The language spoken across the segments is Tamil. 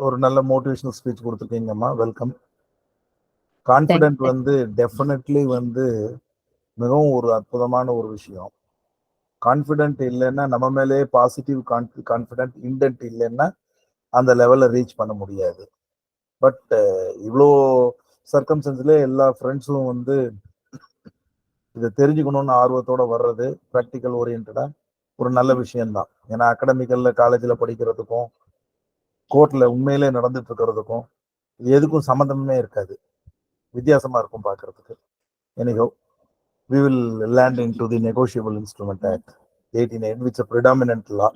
ஒரு நல்ல மோட்டிவேஷனல் ஸ்பீச் கொடுத்துருக்கீங்கம்மா, வெல்கம். கான்ஃபிடென்ட் வந்து டெஃபினெட்லி வந்து மிகவும் ஒரு அற்புதமான ஒரு விஷயம். கான்ஃபிடென்ட் இல்லைன்னா நம்ம மேலே பாசிட்டிவ் கான்ஃபிடென்ட் இன்டென்ட் இல்லைன்னா அந்த லெவலில் ரீச் பண்ண முடியாது. பட் இவ்வளோ சர்க்கம்ஸ்டன்ஸ்ல எல்லா ஃப்ரெண்ட்ஸும் வந்து இதை தெரிஞ்சுக்கணும்னு ஆர்வத்தோட வர்றது ப்ராக்டிக்கல் ஓரியன்டா ஒரு நல்ல விஷயம்தான். ஏன்னா அகாடமிக்கல்ல காலேஜில் படிக்கிறதுக்கும் கோர்ட்ல உண்மையிலே நடந்துட்டு இருக்கிறதுக்கும் எதுக்கும் சம்மந்தமே இருக்காது, வித்தியாசமா இருக்கும் பார்க்கறதுக்கு. Anyhow, we will land into the Negotiable Instrument Act 89, which is a predominant law.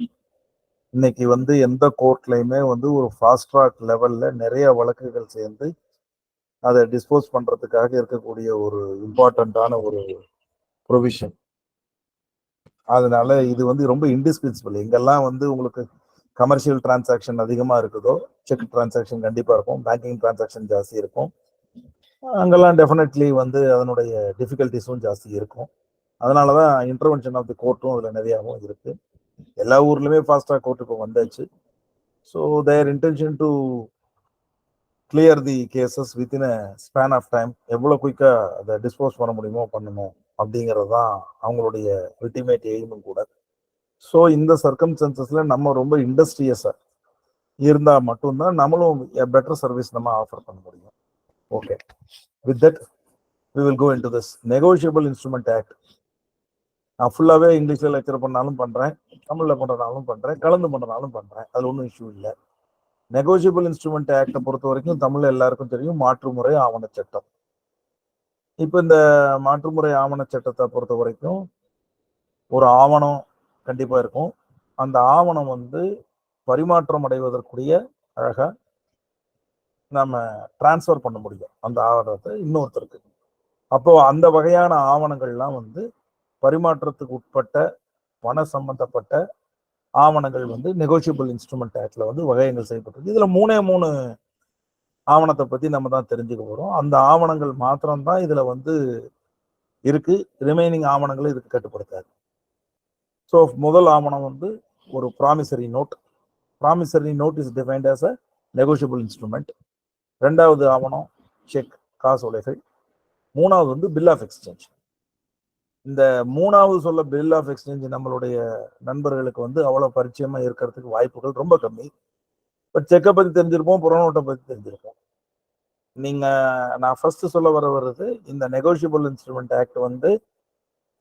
இன்னைக்கு வந்து எந்த கோர்ட்லையுமே வந்து ஒரு ஃபாஸ்ட் ட்ராக் லெவல்ல நிறைய வழக்குகள் சேர்ந்து அதை டிஸ்போஸ் பண்றதுக்காக இருக்கக்கூடிய ஒரு இம்பார்ட்டண்ட்டான ஒரு ப்ரொவிஷன். அதனால இது வந்து ரொம்ப இன்டிஸ்பின்சிபிள். எங்கெல்லாம் வந்து உங்களுக்கு கமர்ஷியல் டிரான்சாக்ஷன் அதிகமா இருக்குதோ, செக் டிரான்சாக்ஷன் கண்டிப்பா இருக்கும், பேங்கிங் டிரான்சாக்ஷன் ஜாஸ்தி இருக்கும், அங்கெல்லாம் டெஃபினெட்லி வந்து அதனுடைய டிஃபிகல்ட்டிஸும் ஜாஸ்தி இருக்கும். அதனாலதான் இன்டர்வென்ஷன் ஆஃப் தி கோர்ட்டும் அதுல நிறையாவும் இருக்கு. எல்லா ஊர்லயுமே ஃபாஸ்ட் ட்ராக் கோர்ட் இப்போ வந்தாச்சு. So their intention to clear the cases within a span of time, எவ்வளோ குயிக்காக அதை டிஸ்போஸ் பண்ண முடியுமோ பண்ணணும் அப்படிங்கிறது தான் அவங்களுடைய அல்டிமேட் எய்மும் கூட. ஸோ இந்த சர்க்கம்ஸ்டன்சஸ்ல நம்ம ரொம்ப இண்டஸ்ட்ரியஸாக இருந்தால் மட்டும்தான் நம்மளும் பெட்டர் சர்வீஸ் நம்ம ஆஃபர் பண்ண முடியும். Okay, with that we will go into this Negotiable Instrument Act. நான் ஃபுல்லாகவே இங்கிலீஷில் லெக்சர் பண்ணாலும் பண்ணுறேன், தமிழில் பண்ணுறனாலும் பண்ணுறேன், கலந்து பண்ணுறனாலும் பண்ணுறேன், அது ஒன்றும் இஷ்யூ இல்லை. நெகோஷியபிள் இன்ஸ்ட்ருமெண்ட் ஆக்டை பொறுத்த வரைக்கும் தமிழ்ல எல்லாருக்கும் தெரியும், மாற்றுமுறை ஆவண சட்டம். இப்போ இந்த மாற்றுமுறை ஆவண சட்டத்தை பொறுத்த வரைக்கும் ஒரு ஆவணம் கண்டிப்பாக இருக்கும். அந்த ஆவணம் வந்து பரிமாற்றம் அடைவதற்குரிய அழகா நம்ம டிரான்ஸ்ஃபர் பண்ண முடியும் அந்த ஆவணத்தை இன்னொருத்தருக்கு. அப்போ அந்த வகையான ஆவணங்கள்லாம் வந்து பரிமாற்றத்துக்கு உட்பட்ட பண சம்பந்தப்பட்ட ஆவணங்கள் வந்து நெகோஷியபிள் இன்ஸ்ட்ருமெண்ட் ஆக்ட்ல வந்து வகையங்கள் செய்யப்பட்டிருக்கு. இதுல 3 ஆவணத்தை பத்தி நம்ம தான் தெரிஞ்சுக்க போறோம். அந்த ஆவணங்கள் மாத்திரம்தான் இதுல வந்து இருக்கு, ரிமைனிங் ஆவணங்களை இதுக்கு கட்டுப்படுத்தாது. ஸோ முதல் ஆவணம் வந்து ஒரு promissory note. Promissory note is defined as a negotiable instrument. ரெண்டாவது ஆவணம் செக், காசோலைகள். மூணாவது வந்து பில் ஆஃப் எக்ஸ்சேஞ்ச். இந்த மூணாவது சொல்ல பில் ஆஃப் எக்ஸ்சேஞ்ச் நம்மளுடைய நண்பர்களுக்கு வந்து அவ்வளவு பரிச்சயமா இருக்கிறதுக்கு வாய்ப்புகள் ரொம்ப கம்மி. பட் செக்கை பத்தி தெரிஞ்சிருப்போம், புறநோட்டை பத்தி தெரிஞ்சிருப்போம். நீங்க நான் ஃபர்ஸ்ட் சொல்ல வர்றது, இந்த நெகோஷியபிள் இன்ஸ்ட்ருமெண்ட் ஆக்ட் வந்து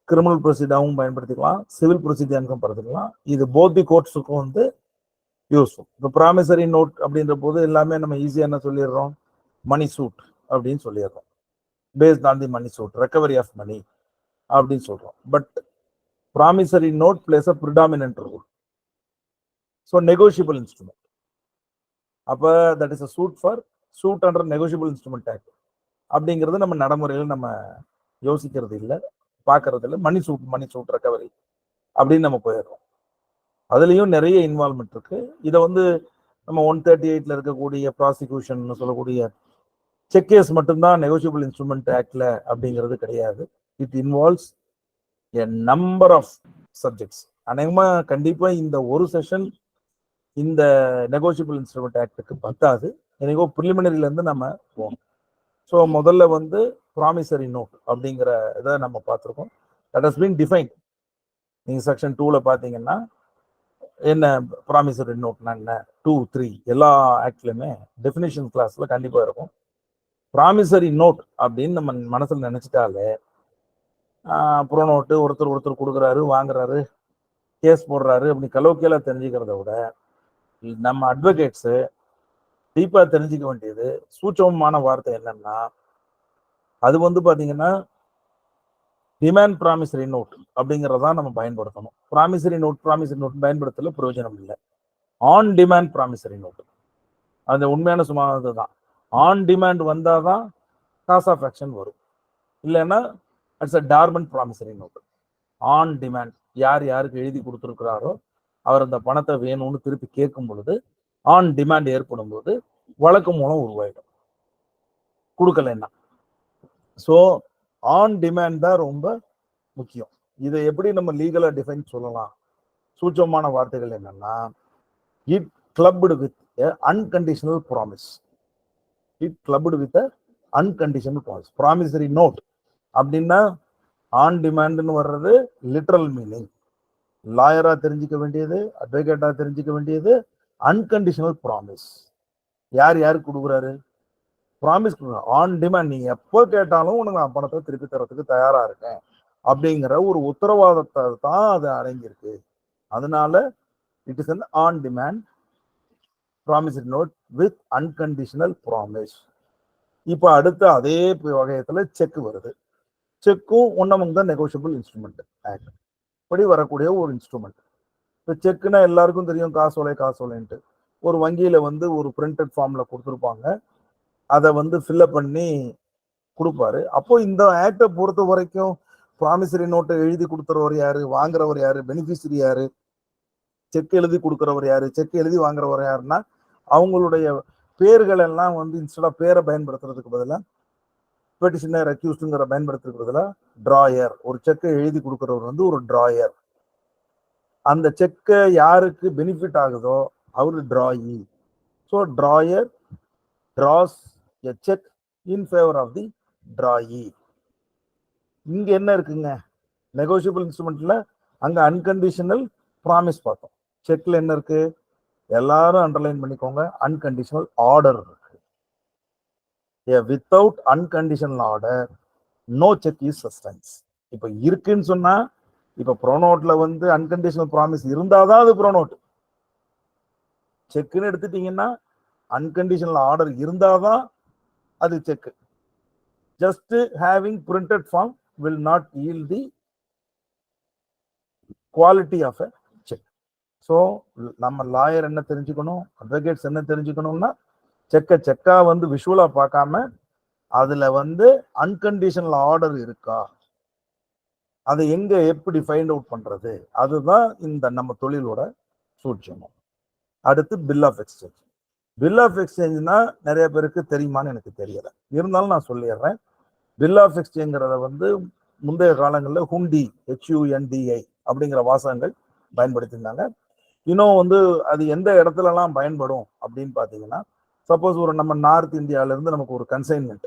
கிரிமினல் ப்ரொசீஜராகவும் பயன்படுத்திக்கலாம், சிவில் ப்ரொசீஜருக்கும் பயன்படுத்திக்கலாம். இது போத் தி கோர்ட்ஸுக்கும் வந்து யூஸ்ஃபுல். இப்போ ப்ராமிசரி நோட் அப்படின்ற போது எல்லாமே நம்ம ஈஸியா என்ன சொல்லிடுறோம், மணி சூட் அப்படின்னு சொல்லிடுறோம், based on the money suit, recovery of money அப்படின்னு சொல்றோம். But promissory note plays a predominant role. So negotiable instrument, அப்போ that is a suit under negotiable instrument act அப்படிங்கிறது நம்ம நடைமுறையில் நம்ம யோசிக்கிறது இல்லை, பார்க்கறது இல்லை. மணி சூட் ரெக்கவரி அப்படின்னு நம்ம போயிடுறோம். அதுலேயும் நிறைய இன்வால்மெண்ட் இருக்கு. இதை வந்து நம்ம 138 இருக்கக்கூடிய ப்ராசிக்யூஷன் சொல்லக்கூடிய செக் கேஸ் மட்டும்தான் நெகோஷியபிள் இன்ஸ்ட்ருமெண்ட் ஆக்ட்ல அப்படிங்கிறது கிடையாது. It involves a number of subjects. அநேகமா கண்டிப்பா இந்த ஒரு செஷன் இந்த நெகோஷியபிள் இன்ஸ்ட்ருமெண்ட் ஆக்டுக்கு பத்தாது. எனக்கோ ப்ரிலிமினரில இருந்து நம்ம போகணும். ஸோ முதல்ல வந்து ப்ராமிசரி நோட் அப்படிங்கிற இதை நம்ம பார்த்துருக்கோம். That has been defined. நீங்க செக்ஷன் 2ல பார்த்தீங்கன்னா என்ன ப்ராமிசரி நோட்னா என்ன, 2, 3 எல்லா ஆக்ட்லயுமே டெஃபினிஷன் கிளாஸ்ல கண்டிப்பா இருக்கும். ப்ராமிசரி நோட் அப்படின்னு நம்ம மனசுல நினைச்சிட்டாலே புறநோட்டு ஒருத்தர் கொடுக்குறாரு, வாங்குறாரு, கேஸ் போடுறாரு அப்படி கலோக்கியலா தெரிஞ்சுக்கிறத விட நம்ம அட்வொகேட்ஸ் டீப்பா தெரிஞ்சுக்க வேண்டியது சூட்சமமான வார்த்தை என்னன்னா, அது வந்து பாத்தீங்கன்னா டிமாண்ட் ப்ராமிசரி நோட் அப்படிங்கிறதா நம்ம பயன்படுத்தணும். ப்ராமிசரி நோட் பயன்படுத்தல பிரயோஜனம் இல்லை. ஆன் டிமாண்ட் ப்ராமிசரி நோட் அந்த உண்மையான சும்மானது தான். ஆன் டிமாண்ட் வந்தாதான் காஸ் ஆஃப் ஆக்ஷன் வரும், இல்லைன்னா it's a dormant promissory note. On demand, யார் யாருக்கு எழுதி கொடுத்துருக்கிறாரோ அவர் அந்த பணத்தை வேணும்னு திருப்பி கேட்கும் பொழுது ஆன் டிமாண்ட் ஏற்படும் போது வழக்கு மூலம் உருவாயிடும், கொடுக்கலன்னா. ஸோ ஆன் டிமாண்ட் தான் ரொம்ப முக்கியம். இதை எப்படி நம்ம லீகலா டிஃபைன் சொல்லலாம், சூட்சமான வார்த்தைகள் என்னன்னா, it clubbed with a unconditional promise. It clubbed with a unconditional promise. Promissory note அப்படின்னா ஆன் டிமாண்ட்னு வர்றது லிட்டரல் மீனிங். லாயரா தெரிஞ்சுக்க வேண்டியது, அட்வொகேட்டா தெரிஞ்சுக்க வேண்டியது அன்கண்டிஷனல் ப்ராமிஸ். யார் யாருக்கு கொடுக்குறாரு? ப்ராமிஸ் ஆன் டிமாண்ட், நீ எப்போ கேட்டாலும் உனக்கு நான் பணத்தை திருப்பி தரத்துக்கு தயாரா இருக்கேன் அப்படிங்கிற ஒரு உத்தரவாதத்தை தான் அது அடங்கியிருக்கு. அதனால it is an on demand promissory note with unconditional promise. இப்போ அடுத்த அதே வகையத்துல செக் வருது. செக்கும் one among the negotiable instrument act படி வரக்கூடிய ஒரு இன்ஸ்ட்ருமெண்ட். இப்போ செக்குன்னா எல்லாருக்கும் தெரியும், காசோலைன்ட்டு ஒரு வங்கியில வந்து ஒரு பிரிண்டட் ஃபார்ம்ல கொடுத்துருப்பாங்க, அதை வந்து ஃபில்அப் பண்ணி கொடுப்பாரு. அப்போ இந்த ஆக்டை பொறுத்த வரைக்கும் ப்ராமிசரி நோட்டை எழுதி கொடுத்துறவர் யாரு, வாங்குறவர் யாரு, பெனிஃபிஷரி யாரு, செக் எழுதி கொடுக்குறவர் யாரு, செக் எழுதி வாங்குறவர் யாருன்னா அவங்களுடைய பேர்கள் எல்லாம் வந்து இன்ஸ்டெட் ஆஃப் பேரை பயன்படுத்துறதுக்கு பதிலாக பெட்டிஷனர் அக்யூஸ்டுங்கிற பயன்படுத்துறதுக்கு பதிலாக டிராயர், ஒரு செக்கை எழுதி கொடுக்குறவர் வந்து ஒரு டிராயர். அந்த செக்கை யாருக்கு பெனிஃபிட் ஆகுதோ அவரு drawee. So drawer draws a cheque in favour of the drawee. இங்க என்ன இருக்குங்க, நெகோஷியபிள் இன்ஸ்ட்ருமெண்ட்ல அங்க அன்கண்டிஷனல் ப்ராமிஸ் பார்த்தோம். செக்ல என்ன இருக்கு, எல்லாரும் அண்டர்லைன் பண்ணிக்கோங்க, அன்கண்டிஷனல் ஆர்டர் இருக்கு. Without unconditional order no cheque is sustains. இப்ப இருக்குன்னு சொன்னா, இப்ப ப்ரோனோட்ல வந்து அன்கண்டிஷனல் ப்ராமிஸ் இருந்தாதான் அது ப்ரோனோட். செக்குன்னு எடுத்துட்டீங்கன்னா அன்கண்டிஷனல் ஆர்டர் இருந்தாதான் அது cheque. Just having printed form will not yield the quality of a cheque. So நம்ம லாயர் என்ன தெரிஞ்சுக்கணும், அட்வொகேட்ஸ் என்ன தெரிஞ்சுக்கணும்னா, செக்கா வந்து விஷுவலா பார்க்காம அதுல வந்து அன்கண்டிஷனல் ஆர்டர் இருக்கா, அதை எங்க எப்படி ஃபைண்ட் அவுட் பண்றது, அதுதான் இந்த நம்ம தொழிலோட சூட்சமம். அடுத்து bill of exchange. Bill of எக்ஸ்சேஞ்ச்னா நிறைய பேருக்கு தெரியுமான்னு எனக்கு தெரியல, இருந்தாலும் நான் சொல்லிடுறேன். பில் ஆஃப் எக்ஸ்சேஞ்ச்ங்கிறத வந்து முந்தைய காலங்களில் ஹுண்டி, HUNDI அப்படிங்கிற வாசகங்கள் பயன்படுத்தியிருந்தாங்க. இன்னும் வந்து அது எந்த இடத்துலலாம் பயன்படும் அப்படின்னு பார்த்தீங்கன்னா, சப்போஸ் ஒரு நம்ம நார்த் இந்தியாவில இருந்து நமக்கு ஒரு கன்சைன்மெண்ட்,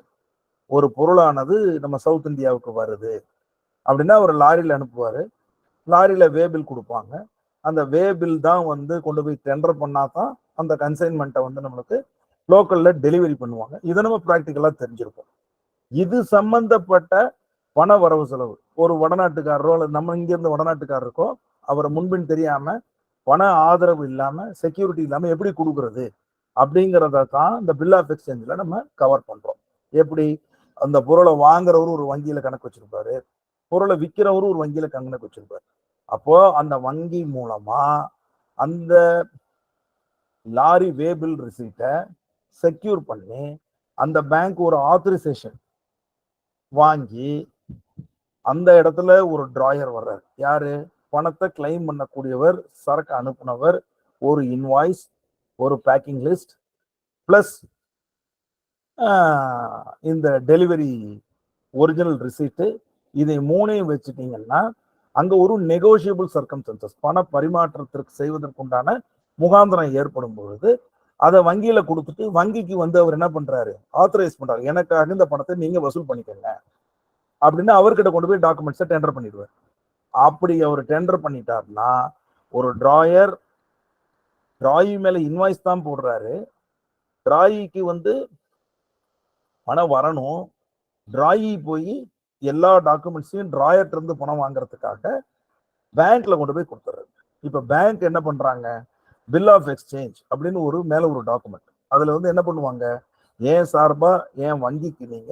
ஒரு பொருளானது நம்ம சவுத் இந்தியாவுக்கு வருது அப்படின்னா ஒரு லாரியில் அனுப்புவாரு, லாரியில வேபில் கொடுப்பாங்க. அந்த வேபில் தான் வந்து கொண்டு போய் டெண்டர் பண்ணாதான் அந்த கன்சைன்மெண்ட்டை வந்து நம்மளுக்கு லோக்கல்ல டெலிவரி பண்ணுவாங்க. இதை நம்ம ப்ராக்டிக்கலா தெரிஞ்சிருப்போம். இது சம்பந்தப்பட்ட பண வரவு செலவு ஒரு வடநாட்டுக்காரரோ அல்லது நம்ம இங்கிருந்து வடநாட்டுக்காரருக்கோ அவரை முன்பின் தெரியாம பண ஆதரவு இல்லாம செக்யூரிட்டி இல்லாம எப்படி கொடுக்கறது அப்படிங்கிறத தான் இந்த பில் ஆஃப் எக்ஸ்சேஞ்சில் நம்ம கவர் பண்றோம். எப்படி அந்த பொருளை வாங்குறவரு ஒரு வங்கியில கணக்கு வச்சிருப்பாரு, பொருளை விற்கிறவரு ஒரு வங்கியில கணக்கு வச்சிருப்பாரு. அப்போ அந்த வங்கி மூலமா அந்த லாரி வேபிள் ரிசீட்டை செக்யூர் பண்ணி அந்த பேங்க் ஒரு ஆத்தரைசேஷன் வாங்கி அந்த இடத்துல ஒரு டிராயர் வர்றாரு. யாரு? பணத்தை கிளைம் பண்ணக்கூடியவர், சரக்கு அனுப்புனவர், ஒரு இன்வாய்ஸ், ஒரு பேக்கிங் லிஸ்ட் பிளஸ் இந்த டெலிவரி ஒரிஜினல் ரிசீட்டு, இதை மூணையும் வச்சுட்டீங்கன்னா அங்க ஒரு நெகோஷியபிள் சர்க்கம்ஸ்டன்சஸ், பண பரிமாற்றத்திற்கு செய்வதற்குண்டான முகாந்திரம் ஏற்படும் பொழுது அதை வங்கியில கொடுத்துட்டு வங்கிக்கு வந்து அவர் என்ன பண்றாரு, ஆத்தரைஸ் பண்றாரு, எனக்காக இந்த பணத்தை நீங்க வசூல் பண்ணிக்கோங்க அப்படின்னு அவர்கிட்ட கொண்டு போய் டாக்குமெண்ட்ஸை டெண்டர் பண்ணிடுவார். அப்படி அவர் டெண்டர் பண்ணிட்டாருன்னா ஒரு டிராயர் டிராயி மேல இன்வாய்ஸ் தான் போடுறாரு, டிராயிக்கு வந்து பணம் வரணும், டிராயி போய் எல்லா டாக்குமெண்ட்ஸையும் டிராயர்ட்ட இருந்து பணம் வாங்குறதுக்காக பேங்க்ல கொண்டு போய் கொடுத்துறாரு. இப்ப பேங்க் என்ன பண்றாங்க, பில் ஆஃப் எக்ஸ்சேஞ்ச் அப்படின்னு ஒரு மேல ஒரு டாக்குமெண்ட், அதுல வந்து என்ன பண்ணுவாங்க, ஏன் சார்பா என் வங்கிக்கு நீங்க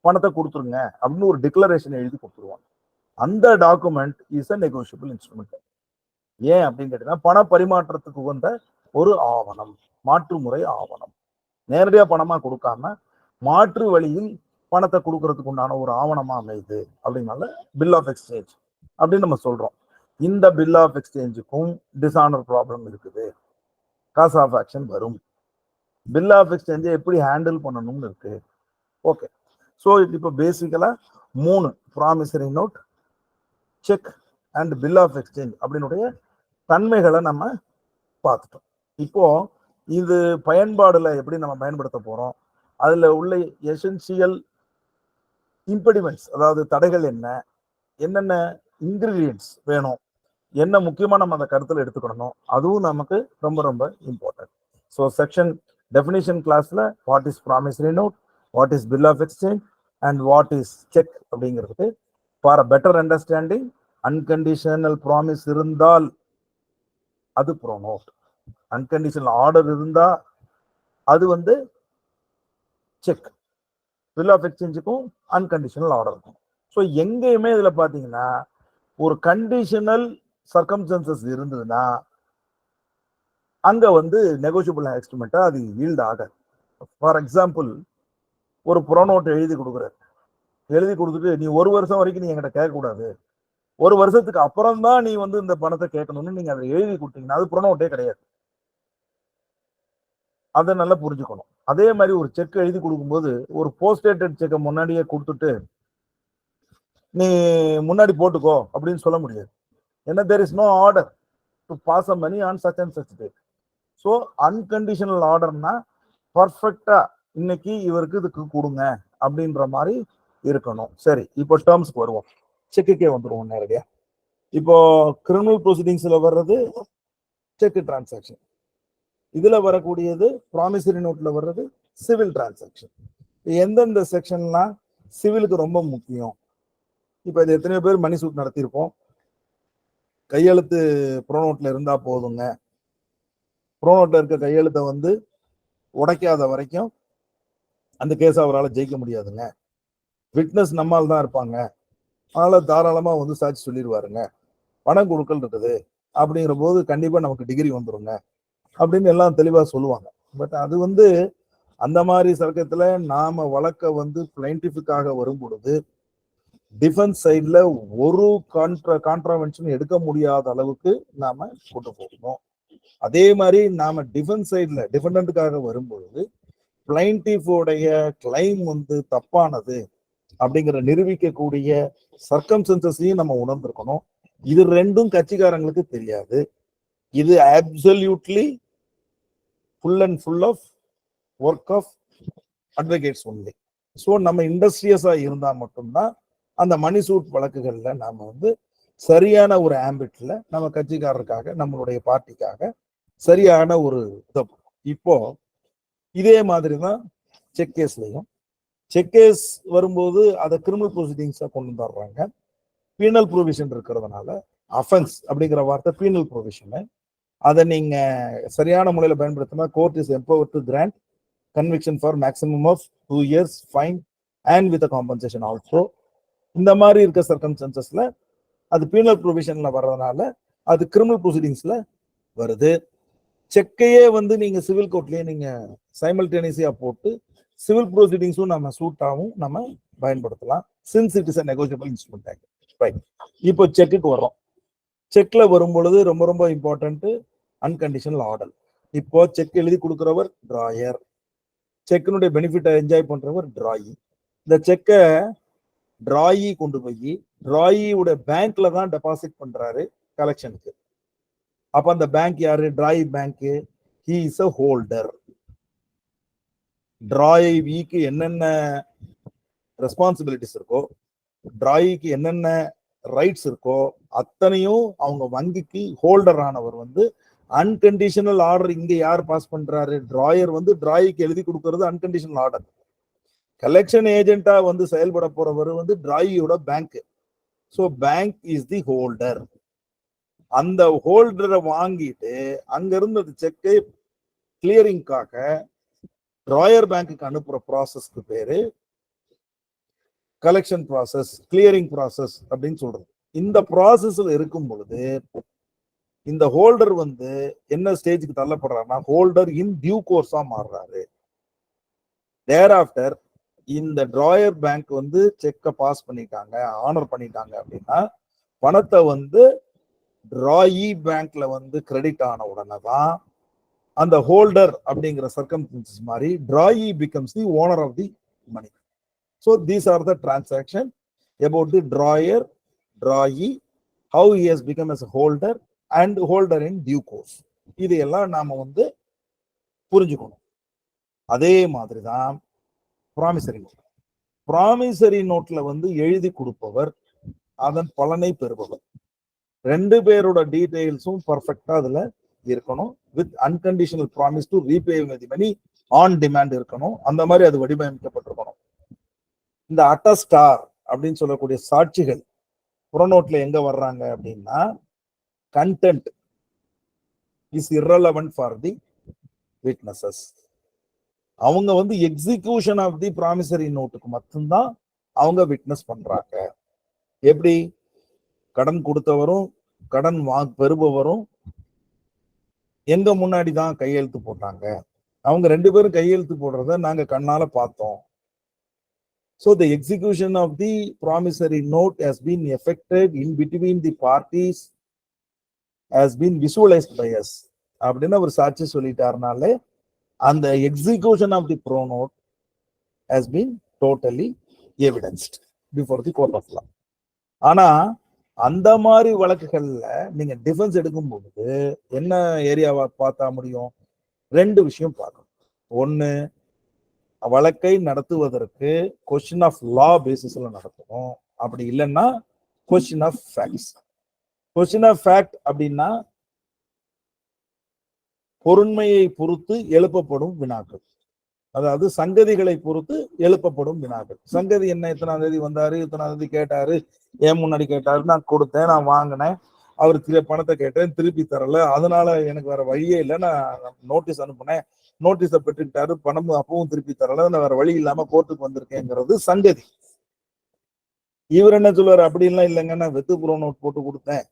பணத்தை கொடுத்துருங்க அப்படின்னு ஒரு டிக்ளரேஷன் எழுதி கொடுத்துருவாங்க. அந்த document is a negotiable instrument. ஏன் அப்படின்னு கேட்டீங்கன்னா, பண பரிமாற்றத்துக்கு உகந்த ஒரு ஆவணம், மாற்று முறை ஆவணம். நேரடியா பணமா கொடுக்காம மாற்று வழியில் பணத்தை கொடுக்கறதுக்கு உண்டான ஒரு ஆவணமா அமையுது. அப்படின்னால பில் ஆஃப் எக்ஸ்சேஞ்ச் அப்படின்னு நம்ம சொல்றோம். இந்த பில் ஆஃப் எக்ஸ்சேஞ்சுக்கும் டிஸ்ஆனர் ப்ராப்ளம் இருக்குது, காஸ் ஆஃப் ஆக்ஷன் வரும். பில் ஆஃப் எக்ஸ்சேஞ்சை எப்படி ஹேண்டில் பண்ணணும்னு இருக்கு. ஓகே, ஸோ இப்போ basically 3 promissory note, cheque and bill of exchange அப்படின்னுடைய தன்மைகளை நம்ம பார்த்துட்டோம். இப்போ இது பயன்பாடுல எப்படி நம்ம பயன்படுத்த போறோம், அதுல உள்ள எசென்சியல் இம்பெடிமெண்ட்ஸ், அதாவது தடைகள் என்ன, என்னென்ன இன்கிரீடியன்ட்ஸ் வேணும், என்ன முக்கியமா நம்ம அந்த கருத்துல எடுத்துக்கணும், அதுவும் நமக்கு ரொம்ப ரொம்ப இம்பார்ட்டன்ட். ஸோ செக்ஷன் டெஃபினிஷன் கிளாஸ்ல what is promissory note, what is bill of exchange and what is cheque அப்படிங்கிறது for a better understanding. Unconditional promise இருந்தால் அது ப்ரோனோட், அன்கண்டிஷனல் ஆர்டர் இருந்தா அது வந்து செக். பில் ஆஃப் எக்ஸ்சேஞ்சுக்கும் அன்கண்டிஷனல் ஆர்டர் இருக்கும். ஸோ எங்கேயுமே இதுல பாத்தீங்கன்னா ஒரு கண்டிஷனல் சர்க்கம்ஸ்டன்சஸ் இருந்ததுன்னா அங்க வந்து நெகோசியபிள் எக்ஸ்ட்ரிமெண்ட்டா அது ஈல்ட் ஆகாது. ஃபார் எக்ஸாம்பிள், ஒரு ப்ரோனோட் எழுதி கொடுக்குறாரு, எழுதி கொடுத்துட்டு நீ 1 வருஷம் வரைக்கும் நீ என்கிட்ட கேட்கக்கூடாது, 1 வருஷத்துக்கு அப்புறம் தான் நீ வந்து இந்த பணத்தை கேட்கணும்னு நீங்க அதை எழுதி கொடுத்தீங்கன்னா அது ப்ரோனோட்டே கிடையாது. அதை நல்லா புரிஞ்சுக்கணும். அதே மாதிரி ஒரு செக் எழுதி கொடுக்கும்போது ஒரு போஸ்டேட்டட் செக்கை முன்னாடியே கொடுத்துட்டு நீ முன்னாடி போட்டுக்கோ அப்படின்னு சொல்ல முடியாது. ஏன்னா there is no order to pass a money on such and such date. So unconditional ஆர்டர்னா பர்ஃபெக்டா இன்னைக்கு இவருக்கு இதுக்கு கொடுங்க அப்படின்ற மாதிரி இருக்கணும். சரி, இப்போ டேர்ம்ஸ்க்கு வருவோம், செக்குக்கே வந்துருவோம் நேரடியா. இப்போ கிரிமினல் ப்ரொசீடிங்ஸ்ல வர்றது செக் டிரான்சாக்ஷன், இதுல வரக்கூடியது ப்ராமிசரி நோட்ல வர்றது சிவில் டிரான்சாக்ஷன். எந்தெந்த செக்ஷன்லாம் சிவிலுக்கு ரொம்ப முக்கியம்? இப்போ இது எத்தனையோ பேர் மணி சூட் நடத்தியிருப்போம். கையெழுத்து ப்ரோனோட்ல இருந்தா போதுங்க, ப்ரோனோட்ல இருக்க கையெழுத்தை வந்து உடைக்காத வரைக்கும் அந்த கேஸ் அவரால் ஜெயிக்க முடியாதுங்க, விட்னஸ் நம்மால் தான் இருப்பாங்க, அதனால தாராளமா வந்து சாட்சி சொல்லிடுவாருங்க, பணம் கொடுக்கல் இருக்குது அப்படிங்கிற போது கண்டிப்பா நமக்கு டிகிரி வந்துருங்க அப்படின்னு எல்லாம் தெளிவா சொல்லுவாங்க. பட் அது வந்து அந்த மாதிரி சர்க்கத்துல நாம வழக்க வந்து பிளைண்டிஃபிக்காக வரும் பொழுது டிஃபென்ஸ் சைட்ல ஒரு கான்ட்ராவென்ஷன் எடுக்க முடியாத அளவுக்கு நாம கொண்டு போகணும். அதே மாதிரி நாம டிஃபென்ஸ் சைட்ல டிஃபெண்டன்ட்டுக்காக வரும்பொழுது பிளைண்டிஃபோடைய கிளைம் வந்து தப்பானது அப்படிங்கிற நிரூபிக்கக்கூடிய சர்க்கம்ஸ்டன்சஸையும் நம்ம உணர்ந்திருக்கணும். இது ரெண்டும் கட்சிக்காரங்களுக்கு தெரியாது. இது absolutely full and full of work of advocates only. So நம்ம இண்டஸ்ட்ரியஸா இருந்தா மட்டும்தான் அந்த மணி சூட் வழக்குகள்ல நாம வந்து சரியான ஒரு ஆம்பிட்ல நம்ம கட்சிக்காரருக்காக நம்மளுடைய பார்ட்டிக்காக சரியான ஒரு இதை. இப்போ இதே மாதிரி தான் செக் கேஸ்லையும், செக் கேஸ் வரும்போது அதை கிரிமினல் ப்ரொசீடிங்ஸா கொண்டு வந்துடுறாங்க. பீனல் ப்ரொவிஷன் இருக்கிறதுனால அஃபென்ஸ் அப்படிங்கிற வார்த்தை பீனல் ப்ரொவிஷனு, அதை நீங்க சரியான முறையில் பயன்படுத்தினா court is empowered to grant conviction for maximum of 2 years fine and with compensation also. இந்த மாதிரி இருக்க சர்க்கம்ஸ்டன்சஸ்ல அது பீனல் ப்ரொவிஷன்ல வர்றதுனால அது கிரிமினல் ப்ரொசீடிங்ஸ்ல வருது. செக்கையே வந்து நீங்க சிவில் கோர்ட்லயே நீங்க சைமல்டேனியஸா போட்டு சிவில் ப்ரொசீடிங்ஸும் நம்ம சூட்டாகவும் நம்ம பயன்படுத்தலாம், since it is a negotiable instrument act. Right, இப்போ செக்குக்கு வர்றோம். செக்ல வரும் பொழுது ரொம்ப ரொம்ப இம்பார்ட்டன்ட் அன்கண்டிஷனல் ஆர்டர். இப்போ செக் எழுதி கொடுக்கிறவர் டிராயர், செக்கினுடைய பெனிஃபிட்டை என்ஜாய் பண்றவர் டிராயி. இந்த செக்கை டிராயி கொண்டு போய் டிராயியோட பேங்க்ல தான் டெபாசிட் பண்றாரு கலெக்ஷனுக்கு. அப்ப அந்த பேங்க் யாரு? Drawee bank. He is a holder. டிராயிக்கு என்னென்ன ரெஸ்பான்சிபிலிட்டிஸ் இருக்கோ, டிராயிக்கு என்னென்ன ரைட்ஸ் இருக்கோ அத்தனையும் அவங்க வங்கிக்கு ஹோல்டர் ஆனவர் வந்து அன்கண்டிஷனல் ஆர்டர் இங்க யார் பாஸ் பண்றாரு? டிராயர் வந்து டிராயிக்கு எழுதி கொடுக்கறது அன்கண்டிஷனல் ஆர்டர். கலெக்ஷன் ஏஜென்ட்டா வந்து செயல்பட போறவர் வந்து டிராயியோட bank. So bank is the holder. அந்த ஹோல்டரை வாங்கிட்டு அங்க இருந்து அந்த செக்கை கிளியரிங்காக டிராயர் பேங்க்கு அனுப்புற ப்ராசஸ்க்கு பேரு கலெக்ஷன் ப்ராசஸ், கிளியரிங் ப்ராசஸ் அப்படின்னு சொல்றது. இந்த ப்ராசஸ்ல இருக்கும் பொழுது இந்த ஹோல்டர் வந்து என்ன ஸ்டேஜுக்கு தள்ளப்படுறாருன்னா ஹோல்டர் இன் டியூ கோர்ஸா மாறுறாரு. தேராஃப்டர் இந்த டிராயர் பேங்க் வந்து செக்கை பாஸ் பண்ணிட்டாங்க, ஆனர் பண்ணிட்டாங்க அப்படின்னா பணத்தை வந்து டிராயி பேங்க்ல வந்து கிரெடிட் ஆன உடனே தான் அந்த ஹோல்டர் அப்படிங்கிற சர்க்கம்ஸ்டன்சஸ் மாதிரி drawee becomes the owner of the money. So these are the transaction about the drawer, drawee, how he has become as a holder and holder in due course. இதையெல்லாம் நாம வந்து புரிஞ்சுக்கணும். அதே மாதிரிதான் ப்ராமிசரி நோட். ப்ராமிசரி நோட்ல வந்து எழுதி கொடுப்பவர், அதன் பலனை பெறுபவர், ரெண்டு பேரோட டீடைல்ஸும் பர்ஃபெக்டா அதுல இருக்கணும். With unconditional promise to repay the money on demand இருக்கணும். அந்த மாதிரி அது வடிவமைக்கப்பட்டிருக்கணும். இந்த அட்டஸ்டார் அப்படின்னு சொல்லக்கூடிய சாட்சிகள் புறநோட்ல எங்க வர்றாங்க அப்படின்னா, content is irrelevant for the witnesses. அவங்க வந்து எக்ஸிகியூஷன் ஆஃப் தி ப்ராமிசரி நோட்டுக்கு மட்டும்தான் அவங்க விட்னஸ் பண்றாங்க. எப்படி? கடன் கொடுத்தவரும் கடன் பெறுபவரும் எங்க முன்னாடி தான் கையெழுத்து போட்டாங்க. அவங்க ரெண்டு பேரும் கையெழுத்து போடுறத நாங்க கண்ணால பார்த்தோம். So the execution of the promissory note has been effected in between the parties, has been visualized by us அப்படின்னு ஒரு சாட்சி சொல்லிட்டாருனாலே அந்த execution of the pro note has been totally evidenced before the court of law. ஆனா அந்த மாதிரி வழக்குகள்ல நீங்க டிஃபென்ஸ் எடுக்கும் போது என்ன ஏரியாவை பார்த்தா முடியும்? ரெண்டு விஷயம் பார்க்கணும். ஒண்ணு, வழக்கை நடத்துவதற்கு கொஸ்டின் ஆஃப் லா பேசிஸ்ல நடத்தணும். அப்படி இல்லைன்னா question of facts. Question of fact அப்படின்னா பொருண்மையை பொறுத்து எழுப்பப்படும் வினாக்கள், அதாவது சங்கதிகளை பொறுத்து எழுப்பப்படும் வினாக்கள். சங்கதி என்ன? இத்தனாம் தேதி வந்தாரு, இத்தனாம் தேதி கேட்டாரு, ஏன் முன்னாடி கேட்டாரு, நான் கொடுத்தேன், நான் வாங்கினேன், அவர் பணத்தை கேட்டேன், திருப்பி தரல, அதனால எனக்கு வேற வழியே இல்லை, நான் நோட்டீஸ் அனுப்புனேன், நோட்டீஸை பெற்றுக்கிட்டாரு, பணம் அப்பவும் திருப்பி தரல, நான் வேற வழி இல்லாம கோர்ட்டுக்கு வந்திருக்கேங்கிறது சங்கதி. இவர் என்ன சொல்லுவாரு? அப்படி எல்லாம் இல்லைங்க, நான் வெத்து புறோ நோட் போட்டு கொடுத்தேன்,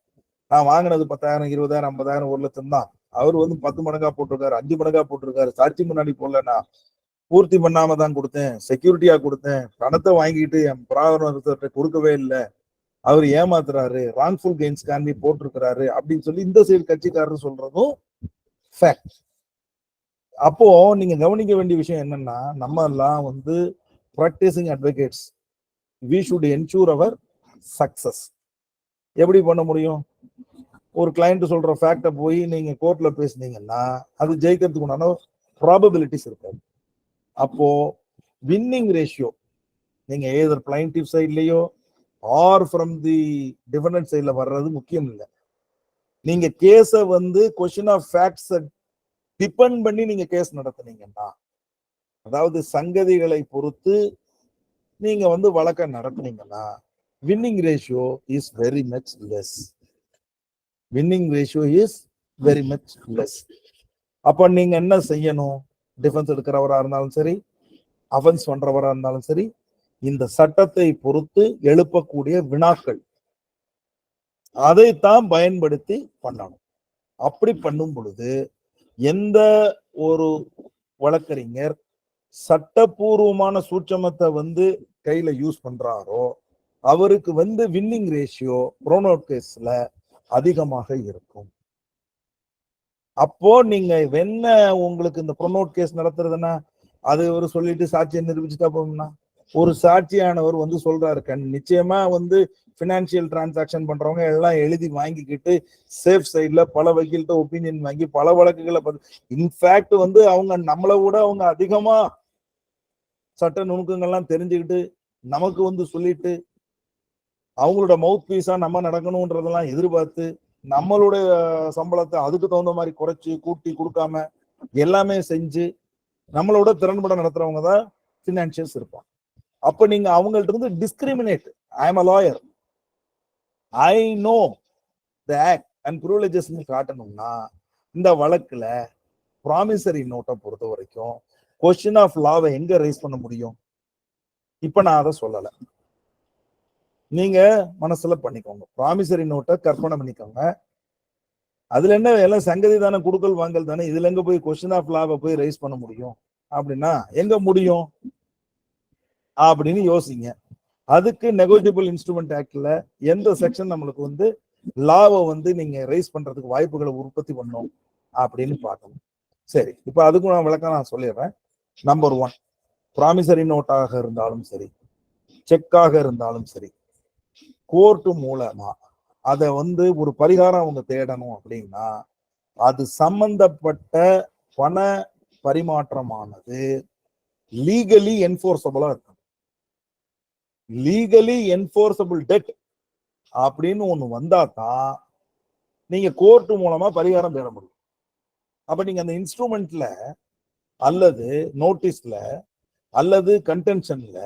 நான் வாங்கினது 10,000 20,000 50,000 1 லட்சம் தான், அவர் வந்து 10 மடங்கா போட்டிருக்காரு, 5 மடங்கா போட்டிருக்காரு, சாட்சி முன்னாடி போடலன்னா பூர்த்தி பண்ணாம தான் கொடுத்தேன், செக்யூரிட்டியா கொடுத்தேன், பணத்தை வாங்கிட்டு என் பிராவரத்தை கொடுக்கவே இல்லை, அவர் ஏமாத்துறாரு, ராங்ஃபுல் கெயின்ஸ் காண்டி போட்டிருக்கிறாரு அப்படின்னு சொல்லி இந்த சைடு கட்சிக்காரர் சொல்றதும் ஃபேக்ட். அப்போ நீங்க கவனிக்க வேண்டிய விஷயம் என்னன்னா, நம்ம எல்லாம் வந்து practising advocates, we should ensure our success. எப்படி பண்ண முடியும்? ஒரு கிளைண்ட் சொல்ற ஃபேக்டை போய் நீங்க கோர்ட்ல பேசுனீங்கன்னா அது ஜெயிக்கிறதுக்கு உண்டான ப்ராபபிலிட்டிஸ் இருக்காது. அப்போ வின்னிங் ரேஷியோ நீங்க ஏதர் பிளைன்டிவ் சைட்லயோ ஆர் ஃப்ரம் தி டிஃபெண்டன்ட் சைட்ல வர்றது முக்கியம் இல்லை. நீங்க கேஸ வந்து கொஸ்டின் ஆஃப் ஃபேக்ட்ஸ் டிபெண்ட் பண்ணி நீங்க கேஸ் நடத்துனீங்கன்னா, அதாவது சங்கதிகளை பொறுத்து நீங்க வந்து வழக்க நடத்துனீங்கன்னா winning ratio is very much less. Winning ratio is very much less. அப்ப நீங்க என்ன செய்யணும்? டிஃபென்ஸ் எடுக்கிறவரா இருந்தாலும் சரி, அஃபென்ஸ் பண்றவரா இருந்தாலும் சரி, இந்த சட்டத்தை பொறுத்து எழுப்பக்கூடிய வினாக்கள் அதைத்தான் பயன்படுத்தி பண்ணணும். அப்படி பண்ணும் பொழுது எந்த ஒரு வழக்கறிஞர் சட்டப்பூர்வமான சூட்சமத்தை வந்து கையில யூஸ் பண்றாரோ அவருக்கு வந்து வின்னிங் ரேஷியோ ப்ரோனோட் கேஸ்ல அதிகமாக இருக்கும். அப்போ நீங்க என்ன உங்களுக்கு இந்த ப்ரோனோட் கேஸ் நடத்துறதுன்னா அது ஒரு சொல்லிட்டு சாட்சியை நிரூபிச்சுட்டா போகும்னா, ஒரு சாட்சியானவர் வந்து சொல்றாரு, நிச்சயமா வந்து பினான்சியல் டிரான்சாக்சன் பண்றவங்க எல்லாம் எழுதி வாங்கிக்கிட்டு சேஃப் சைட்ல பல வக்கீல்கிட்ட ஒப்பீனியன் வாங்கி பல வழக்குகளை இன்ஃபேக்ட் வந்து அவங்க நம்மளை விட அவங்க அதிகமா சட்ட நுணுக்கங்கள்லாம் தெரிஞ்சுக்கிட்டு நமக்கு வந்து சொல்லிட்டு அவங்களோட மவுத் பீஸா நம்ம நடக்கணும்ன்றதெல்லாம் எதிர்பார்த்து நம்மளுடைய சம்பளத்தை அதுக்கு தகுந்த மாதிரி குறைச்சு கூட்டி கொடுக்காம எல்லாமே செஞ்சு நம்மளோட திறன்பட நடத்துறவங்க தான் பினான்சியல்ஸ் இருப்பாங்க. அப்ப நீங்க அவங்கள்ட்ட இருந்து discriminate, I am a lawyer, I know the act and privileges காட்டணும்னா இந்த வழக்குல ப்ராமிசரி நோட்டை பொறுத்த வரைக்கும் கொஸ்டின் ஆஃப் லாவை எங்க ரைஸ் பண்ண முடியும்? இப்ப நான் அதை சொல்லல, நீங்க மனசுல பண்ணிக்கோங்க. ப்ராமிசரி நோட்டை கற்பனை பண்ணிக்கோங்க. அதுல என்ன எல்லாம் சங்கதி தானே, குடுக்கல் வாங்கல் தானே, இதுல எங்க போய் கொஸ்டின் ஆஃப் லாவை போய் ரைஸ் பண்ண முடியும்? அப்படின்னா எங்க முடியும் அப்படின்னு யோசிங்க. அதுக்கு நெகோசியபிள் இன்ஸ்ட்ருமெண்ட் ஆக்ட்ல எந்த செக்ஷன் நம்மளுக்கு வந்து லாவை வந்து நீங்க ரைஸ் பண்றதுக்கு வாய்ப்புகளை உற்பத்தி பண்ணும் அப்படின்னு பார்க்கணும். சரி, இப்ப அதுக்கும் நான் விளக்கம் நான் சொல்லிடுறேன். நம்பர் 1, ப்ராமிசரி நோட்டாக இருந்தாலும் சரி, செக்காக இருந்தாலும் சரி, கோர்ட்டு மூலமா அதை வந்து ஒரு பரிகாரம் அவங்க தேடணும் அப்படின்னா அது சம்பந்தப்பட்ட பண பரிமாற்றமானது லீகலி என்ஃபோர்ஸபிளா இருக்கும். லீகலி என்ஃபோர்ஸபிள் டெட் அப்படின்னு ஒண்ணு வந்தா தான் நீங்க கோர்ட் மூலமா பரிகாரம் பெற முடியும். அப்ப நீங்க அந்த இன்ஸ்ட்ருமெண்ட்ல அல்லது நோட்டீஸ்ல அல்லது கன்டென்ஷன்ல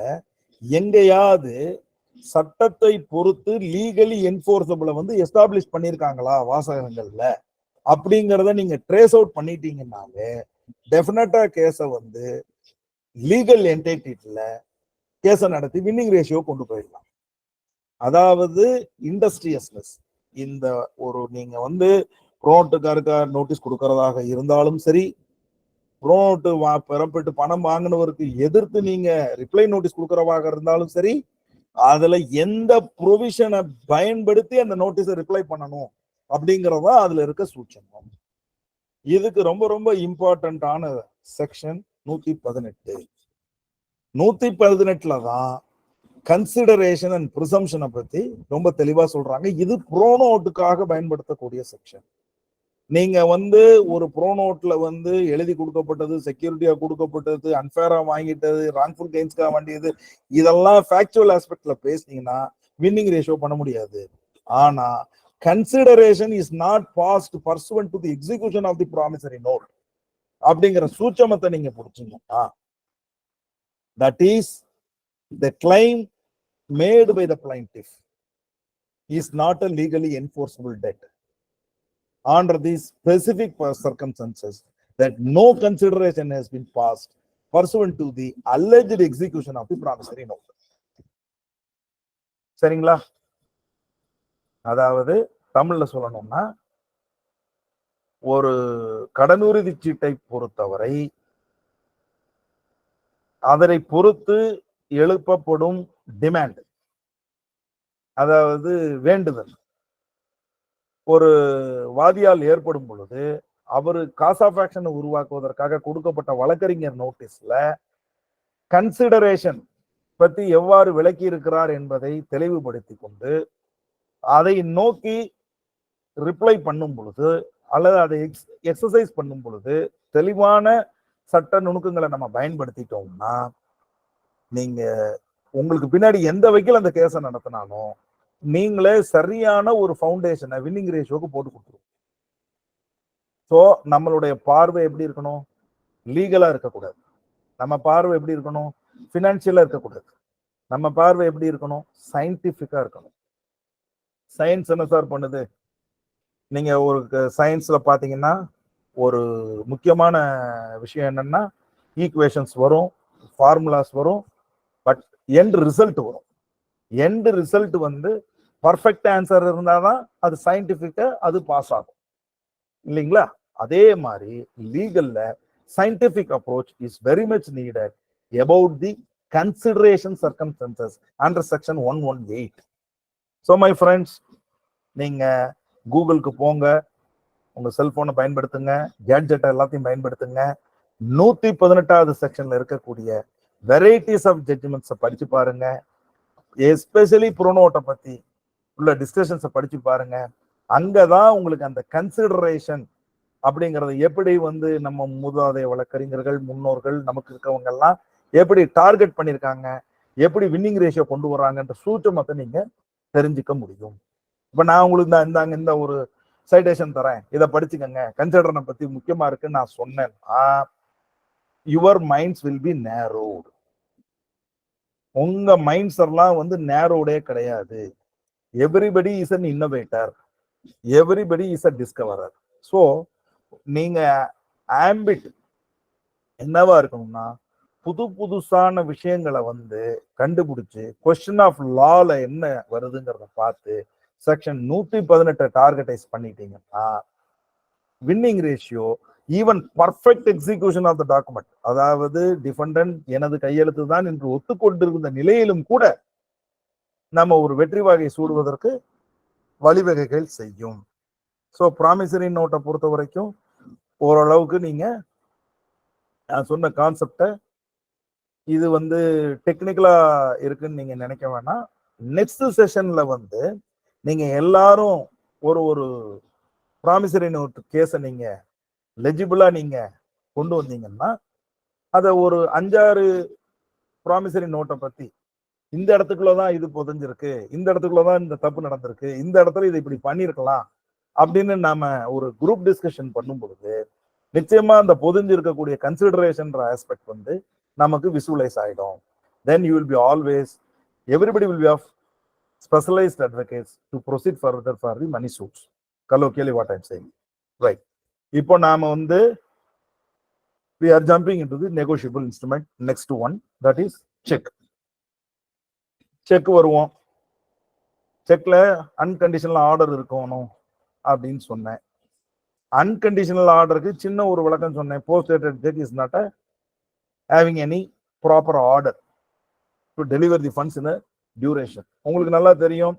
எங்கேயாவது சட்டத்தை பொறுத்து லீகலி என்ஃபோர்ஸபிள வந்து எஸ்டாப்ளிஷ் பண்ணிருக்காங்களா வாசகங்கள்ல அப்படிங்கறத நீங்க ட்ரேஸ் அவுட் பண்ணிட்டீங்கன்னாலே டெஃபினட்டா கேஸ வந்து லீகல் என்டைட்டில கேஸ நடத்தி வின்னிங் ரேஷியோ கொண்டு போயிடலாம். அதாவது இண்டஸ்ட்ரியஸ்னஸ். இந்த ஒரு நீங்க வந்து ப்ரோனோட்டுக்காருக்கு நோட்டீஸ் கொடுக்கறதாக இருந்தாலும் சரி, ப்ரோனோட்டு பெறப்பட்டு பணம் வாங்கினவருக்கு எதிர்த்து நீங்க ரிப்ளை நோட்டீஸ் கொடுக்கறதாக இருந்தாலும் சரி, அதுல எந்த ப்ரொவிஷனை பயன்படுத்தி அந்த நோட்டீஸை ரிப்ளை பண்ணணும் அப்படிங்கறதா அதுல இருக்க சூட்சமம். இதுக்கு ரொம்ப ரொம்ப இம்பார்ட்டன்டான செக்ஷன் 118. 118ல தான் கன்சிடரேஷன் அண்ட் ப்ரிசம்ஷனை பத்தி ரொம்ப தெளிவா சொல்றாங்க. இது ப்ரோனோட்டுக்காக பயன்படுத்தக்கூடிய செக்ஷன். நீங்க வந்து ஒரு ப்ரோனோட்ல வந்து எழுதி கொடுக்கப்பட்டது, செக்யூரிட்டியா கொடுக்கப்பட்டது, அன்ஃபேரா வாங்கிட்டது, ராங்ஃபுல் கெயின்ஸ்க்காக வேண்டியது, இதெல்லாம் ஃபேக்சுவல் ஆஸ்பெக்ட்ல பேசினீங்கன்னா வின்னிங் ரேஷியோ பண்ண முடியாது. ஆனா consideration is not past pursuant to the execution of the promissory note அப்படிங்கிற சூட்சமத்தை நீங்க புடிச்சீங்கன்னா, that is the claim made by the plaintiff is not a legally enforceable debt under these specific circumstances that no consideration has been passed pursuant to the alleged execution of the promissory note. சரிங்களா? அதாவது தமிழ்ல சொல்லணும்னா, ஒரு கடனுறுதி சீட்டை பொறுத்தவரை அதனை பொறுத்து எழுப்பப்படும் டிமாண்ட், அதாவது வேண்டுதல், ஒரு வாதியால் ஏற்படும் பொழுது அவரு காஸ் ஆஃப் ஆக்ஷனை உருவாக்குவதற்காக கொடுக்கப்பட்ட வழக்கறிஞர் நோட்டீஸ்ல கன்சிடரேஷன் பத்தி எவ்வாறு விளக்கி இருக்கிறார் என்பதை தெளிவுபடுத்தி கொண்டு அதை நோக்கி ரிப்ளை பண்ணும் பொழுது அல்லது அதை எக்ஸசைஸ் பண்ணும் பொழுது தெளிவான சட்ட நுணுக்கங்களை நம்ம பயன்படுத்திட்டோம்னா, நீங்க உங்களுக்கு பின்னாடி எந்த வகையில் அந்த கேஸை நடத்தினாலும் நீங்களே சரியான ஒரு ஃபவுண்டேஷனை வின்னிங் ரேஷியோக்கு போட்டு கொடுத்துருவோம். ஸோ நம்மளுடைய பார்வை எப்படி இருக்கணும்? லீகலா இருக்கக்கூடாது. நம்ம பார்வை எப்படி இருக்கணும்? ஃபினான்ஷியலா இருக்கக்கூடாது. நம்ம பார்வை எப்படி இருக்கணும்? சயின்டிபிக்கா இருக்கணும். சயின்ஸ் என்ன சார் பண்ணுது? நீங்க ஒரு சயின்ஸ்ல பாத்தீங்கன்னா ஒரு முக்கியமான விஷயம் என்னன்னா, ஈக்குவேஷன்ஸ் வரும், ஃபார்முலாஸ் வரும், பட் எண்ட் ரிசல்ட் வரும். எண்ட் ரிசல்ட் வந்து பர்ஃபெக்ட் ஆன்சர் இருந்தாதான் அது சயின்டிபிக்கா அது பாஸ் ஆகும், இல்லைங்களா? அதே மாதிரி லீகல்ல scientific approach is very much needed about the consideration circumstances under section 118. So my friends, நீங்க கூகுளுக்கு போங்க, உங்க செல்போனை பயன்படுத்துங்க, கேட்ஜெட் எல்லாத்தையும் பயன்படுத்துங்க. 118வது செக்ஷன்ல இருக்கக்கூடிய வெரைட்டிஸ் ஆஃப் ஜட்ஜ்மெண்ட்ஸை படிச்சு பாருங்க. எஸ்பெஷலி ப்ரோனோட்டை பத்தி உள்ள டிஸ்கஷன்ஸை படிச்சு பாருங்க. அங்கதான் உங்களுக்கு அந்த கன்சிடரேஷன் அப்படிங்கறது எப்படி வந்து நம்ம மூதாதைய வழக்கறிஞர்கள், முன்னோர்கள், நமக்கு இருக்கவங்க எல்லாம் எப்படி டார்கெட் பண்ணிருக்காங்க, எப்படி வின்னிங் ரேஷியோ கொண்டு வர்றாங்கன்ற சூட்சமத்தை நீங்க தெரிஞ்சுக்க முடியும். இப்ப நான் உங்களுக்கு இந்த ஒரு சைடேஷன் தரேன், இதை படிச்சுக்கங்க, கன்சிடரனை பத்தி முக்கியமா இருக்குன்னு நான் சொன்னேன்னா your minds will be narrowed. உங்க மைண்ட்ஸ் எல்லாம் வந்து நேரோடே கிடையாது. Everybody is an innovator, everybody is a discoverer. So நீங்க ஆம்பிட் என்னவா இருக்கணும்னா, புது புதுசான விஷயங்களை வந்து கண்டுபிடிச்சு கொஸ்டின் ஆஃப் லால என்ன வருதுங்கிறத பார்த்து செக்ஷன் 118 டார்கெட்டைஸ் பண்ணிட்டீங்கன்னா winning ratio, even perfect execution of the document, அதாவது டிஃபெண்டன்ட் எனது கையெழுத்து தான் என்று ஒத்துக்கொண்டிருந்த நிலையிலும் கூட நம்ம ஒரு வெற்றி வாகை சூடுவதற்கு வழிவகைகள் செய்யும். ஸோ ப்ராமிசரி நோட்டை பொறுத்த வரைக்கும் ஓரளவுக்கு நீங்க நான் சொன்ன கான்செப்டை, இது வந்து டெக்னிக்கலா இருக்குன்னு நீங்க நினைக்க வேணாம். நெக்ஸ்ட் செஷன்ல வந்து நீங்க எல்லாரும் ஒரு ப்ராமிசரி நோட் கேஸை நீங்க லெஜிபிளா நீங்க கொண்டு வந்தீங்கன்னா அதை ஒரு 5-6 ப்ராமிசரி நோட்டை பத்தி இந்த இடத்துக்குள்ளதான் இது புதஞ்சிருக்கு, இந்த இடத்துக்குள்ளதான் இந்த தப்பு நடந்திருக்கு, இந்த இடத்துல இது இப்படி பண்ணிருக்கலாம் அப்படின்னு நாம ஒரு குரூப் டிஸ்கஷன் பண்ணும் பொழுது நிச்சயமா அந்த பொதிஞ்சு இருக்கக்கூடிய கன்சிடரேஷன் ஆஸ்பெக்ட் வந்து நமக்கு விசுவலைஸ் ஆயிடும். Then you will be always, everybody will be of specialized advocates to proceed further for the money suits. Colloquially what I'm saying, right? இப்போ நாம வந்து we are jumping into the negotiable instrument, next one, that is check. Check வருவோம். செக்ல அன்கண்டிஷனல் ஆர்டர் இருக்கணும் அப்படின்னு சொன்னேன். அன்கண்டிஷனல் ஆர்டருக்கு சின்ன ஒரு விளக்கம் சொன்னேன். Post dated cheque is not having any proper order to deliver the funds in duration. உங்களுக்கு நல்லா தெரியும்,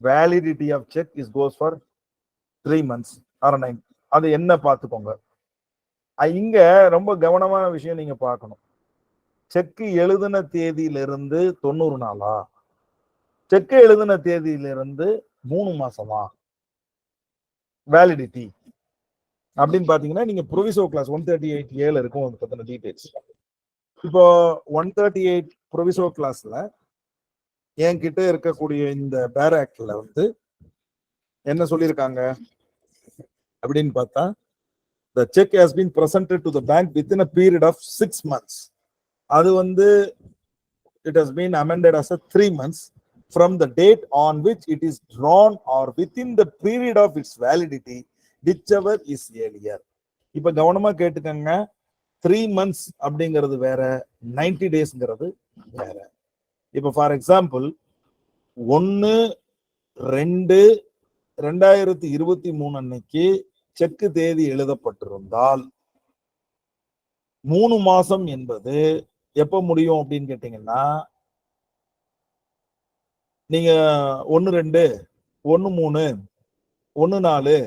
validity of cheque is goes for 3 months or 9. அது என்ன பார்த்துக்கோங்க. இங்க ரொம்ப கவனமான விஷயம் நீங்க பார்க்கணும். செக் எழுதின தேதியிலிருந்து 90 நாளா, செக் எழுதின தேதியிலிருந்து 3 மாசமா வேலிடிட்டி அப்படின்னு பாத்தீங்கன்னா நீங்க ப்ரொவிசோ கிளாஸ் 138A இருக்கும் அது பத்தின டீடைல்ஸ். இப்போ 138 ப்ரொவிசோ கிளாஸ்ல என்கிட்ட இருக்கக்கூடிய இந்த பேராக்ட்ல வந்து என்ன சொல்லியிருக்காங்க அப்படின்னு பார்த்தா, the check has been presented to the bank within a period of 6 months. அது வந்து it has been amended as a 3 months from the date on which it is drawn or within the period of its validity, whichever is earlier. இப்ப கவனமா கேட்டுக்கங்க, 3 months அப்படிங்கிறது வேற, 90 daysங்கிறது வேற. இப்ப ஃபார் எக்ஸாம்பிள் 1/2/2023 அன்னைக்கு செக் தேதி எழுதப்பட்டிருந்தால் 3 மாசம் என்பது எப்ப முடியும் அப்படின்னு கேட்டீங்கன்னா, நீங்க 1/2, 1/3, 1/4,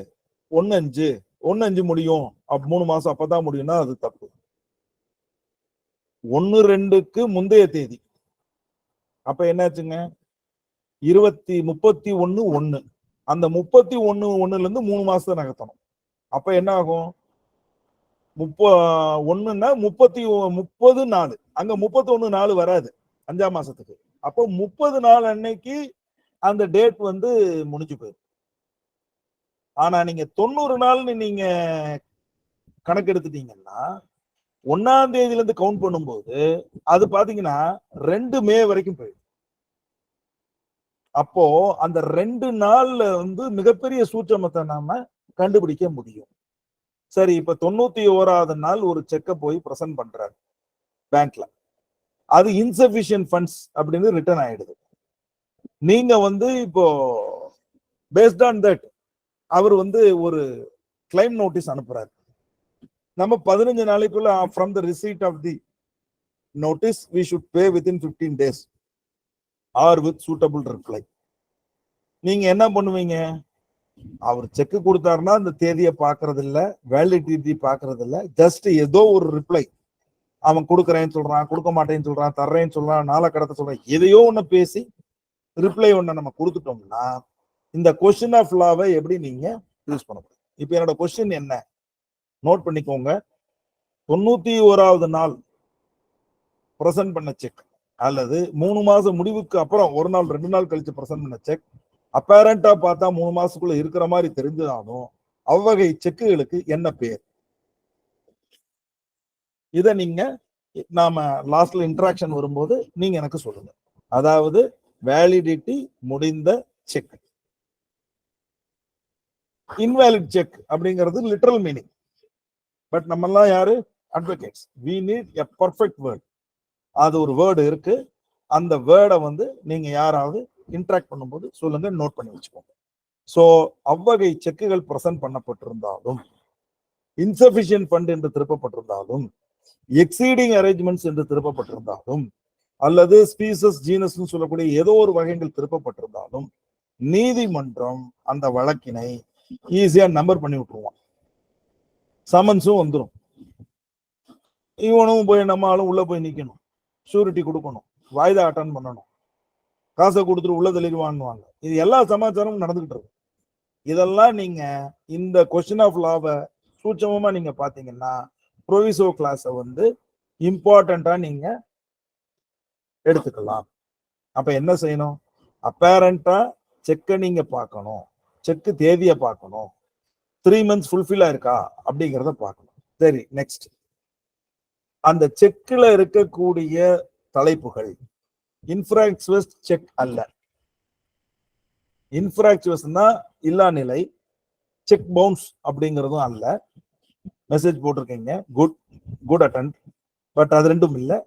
1/5, 1/5 முடியும், 3 மாசம் அப்பதான் முடியும்னா அது தப்பு. 1/2க்கு முந்தைய தேதி அப்ப என்னாச்சுங்க, 31/1. அந்த 31/1ல இருந்து 3 மாசத்தை நகர்த்தணும். அப்ப என்ன ஆகும், 1ன்னா 30 நாள், அங்க 31 நாள் வராது 5ஆம் மாசத்துக்கு. அப்போ 30 நாள் அன்னைக்கு அந்த டேட் வந்து முடிஞ்சு போயிடும். ஆனா நீங்க 90 நாள்னு நீங்க கணக்கு எடுத்துட்டீங்கன்னா 1ஆம் தேதியில இருந்து கவுண்ட் பண்ணும்போது அது பாத்தீங்கன்னா 2 மே வரைக்கும் போயிடும். அப்போ அந்த 2 நாள்ல வந்து மிகப்பெரிய சூட்சமத்தை நாம கண்டுபிடிக்க முடியும். சரி, இப்ப 91வது நாள் ஒரு செக்கை போய் பிரசன்ட் பண்றாரு பேங்க்ல, அது இன்சபிஷியன்ட் ஃபண்ட்ஸ் அப்படின்னு ரிட்டர்ன் ஆயிடுது. நீங்க வந்து இப்போ பேஸ்ட் ஆன் தட் அவர் வந்து ஒரு கிளைம் நோட்டீஸ் அனுப்புறாரு. நம்ம 15 நாளைக்குள்ள from the receipt of the notice we should pay within 15 days or with suitable reply. நீங்க என்ன பண்ணுவீங்க, அவர் செக் கொடுத்தாருன்னா அந்த தேதியை பாக்குறது இல்ல, வேலிடிட்டி பாக்குறது இல்ல, ஜஸ்ட் ஏதோ ஒரு ரிப்ளை, அவன் கொடுக்கறேன்னு சொல்றான், கொடுக்க மாட்டேன்னு சொல்றான், தர்றேன்னு சொல்றான், நாளை கடத்த சொல்றான், எதையோ ஒண்ணு பேசி ரிப்ளை ஒண்ணு நம்ம கொடுத்துட்டோம்னா இந்த கொஸ்டின் ஆஃப் லாவை எப்படி நீங்க யூஸ் பண்ண முடியும். இப்ப என்னோட கொஸ்டின் என்ன நோட் பண்ணிக்கோங்க. 91வது நாள் பிரசன்ட் பண்ண செக் அல்லது 3 மாசம் முடிவுக்கு அப்புறம் 1 நாள் 2 நாள் கழிச்சு பிரசன்ட் பண்ண செக் அப்பேரண்டா பார்த்தா 3 மாசத்துக்குள்ள இருக்கிற மாதிரி தெரிஞ்சாலும் அவ்வகை செக்குகளுக்கு என்ன பேர்? இத நீங்க நாம லாஸ்ட்ல இன்டராக்ஷன் வரும்போது நீங்க எனக்கு சொல்லுங்க. அதாவது வேலிடிட்டி முடிந்த செக். இன்வாலிட் செக் அப்படிங்கிறது லிட்டரல் மீனிங். பட் நம்ம எல்லாம் யாரு, advocates. we need a perfect word. அது ஒரு வேர்டு இருக்கு, அந்த வேர்டை வந்து நீங்க யாராவது இன்டராக்ட் பண்ணும்போது சொல்லுங்க, நோட் பண்ணி வச்சுக்கோங்க. சோ அவ்வகை செக்குகள் பிரசன்ட் பண்ணப்பட்டிருந்தாலும், இன்சபிஷியன்ட் ஃபண்ட் என்று திருப்பப்பட்டிருந்தாலும், எக்ஸீடிங் அரேஞ்ச்மெண்ட்ஸ் என்று திருப்பப்பட்டிருந்தாலும், அல்லது ஸ்பீசஸ் ஜீனஸ் சொல்லக்கூடிய ஏதோ ஒரு வகைகள் திருப்பப்பட்டிருந்தாலும் நீதிமன்றம் அந்த வழக்கினை ஈஸியா நம்பர் பண்ணி விட்டுருவான். சமன்ஸும் வந்துடும். இவனும் போய் நம்ம ஆளும் உள்ள போய் நிக்கணும், ஷூரிட்டி கொடுக்கணும், வாய்தா அட்டன் பண்ணணும், காசை கொடுத்துட்டு உள்ள தெளிவான்னுவாங்க. இது எல்லா சமாச்சாரமும் நடந்துகிட்டு இருக்கு. இதெல்லாம் நீங்க இந்த கொஸ்டின் ஆஃப் லாவை சூட்சமா நீங்க பாத்தீங்கன்னா ப்ரொவிசோ கிளாஸை வந்து இம்பார்ட்டண்டா நீங்க எடுத்துக்கலாம். அப்ப என்ன செய்யணும்? அப்பேரண்டா செக்கை நீங்க பார்க்கணும், செக்கு தேதியை பார்க்கணும், 3 months ஃபுல்ஃபில் ஆயிருக்கா அப்படிங்கிறத பார்க்கணும். சரி, நெக்ஸ்ட், அந்த செக்ல இருக்கக்கூடிய தலைப்புகள் இன்ஃப்ராக்சுவஸ் செக் அல்ல. இன்ஃப்ராக்சுவஸ்னா இல்லா நிலை, செக் பவுன்ஸ் அப்படிங்கிறதும் அல்ல. மெசேஜ் போட்டிருக்கீங்க, குட் குட் அட்டெண்ட், பட் அது ரெண்டும் இல்லை.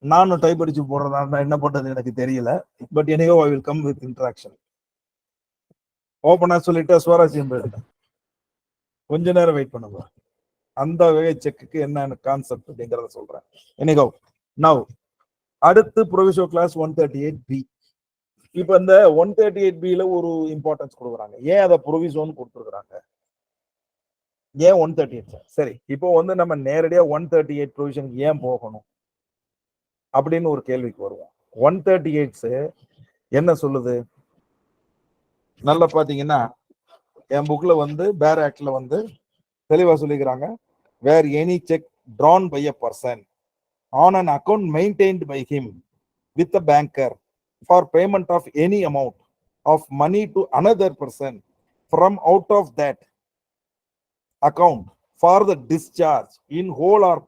நானும் டைப் அடிச்சு போடுறதா என்ன பண்றது எனக்கு தெரியல. But anyhow I will come with interaction. ஓப்பனா சொல்லிட்டு சுவாரஸ்யம் போயிடுங்க, கொஞ்ச நேரம் வெயிட் பண்ணுங்க. அந்த வகை செக்குக்கு என்ன கான்செப்ட் அப்படிங்கிறத சொல்றேன். எனிகோ நவ் அடுத்து ப்ரொவிசோ கிளாஸ் 138B. இப்ப இந்த 138Bல ஒரு இம்பார்ட்டன்ஸ் கொடுக்குறாங்க. ஏன் அதை ப்ரொவிசோன்னு கொடுத்துருக்காங்க? ஏன் 138? சரி, இப்போ வந்து நம்ம நேரடியா 138 ப்ரொவிஷனுக்கு ஏன் போகணும் அப்படின்னு ஒரு கேள்விக்கு வருவோம். 138 என்ன சொல்லுது? நல்லா பாத்தீங்கன்னா என் புக்ல வந்து பேர் ஆக்ட்ல வந்து தெளிவா சொல்லிக்கிறாங்க. Where any cheque drawn by a person on an account maintained by him with a banker for payment of any amount of money to another person from out of that account for the discharge in whole or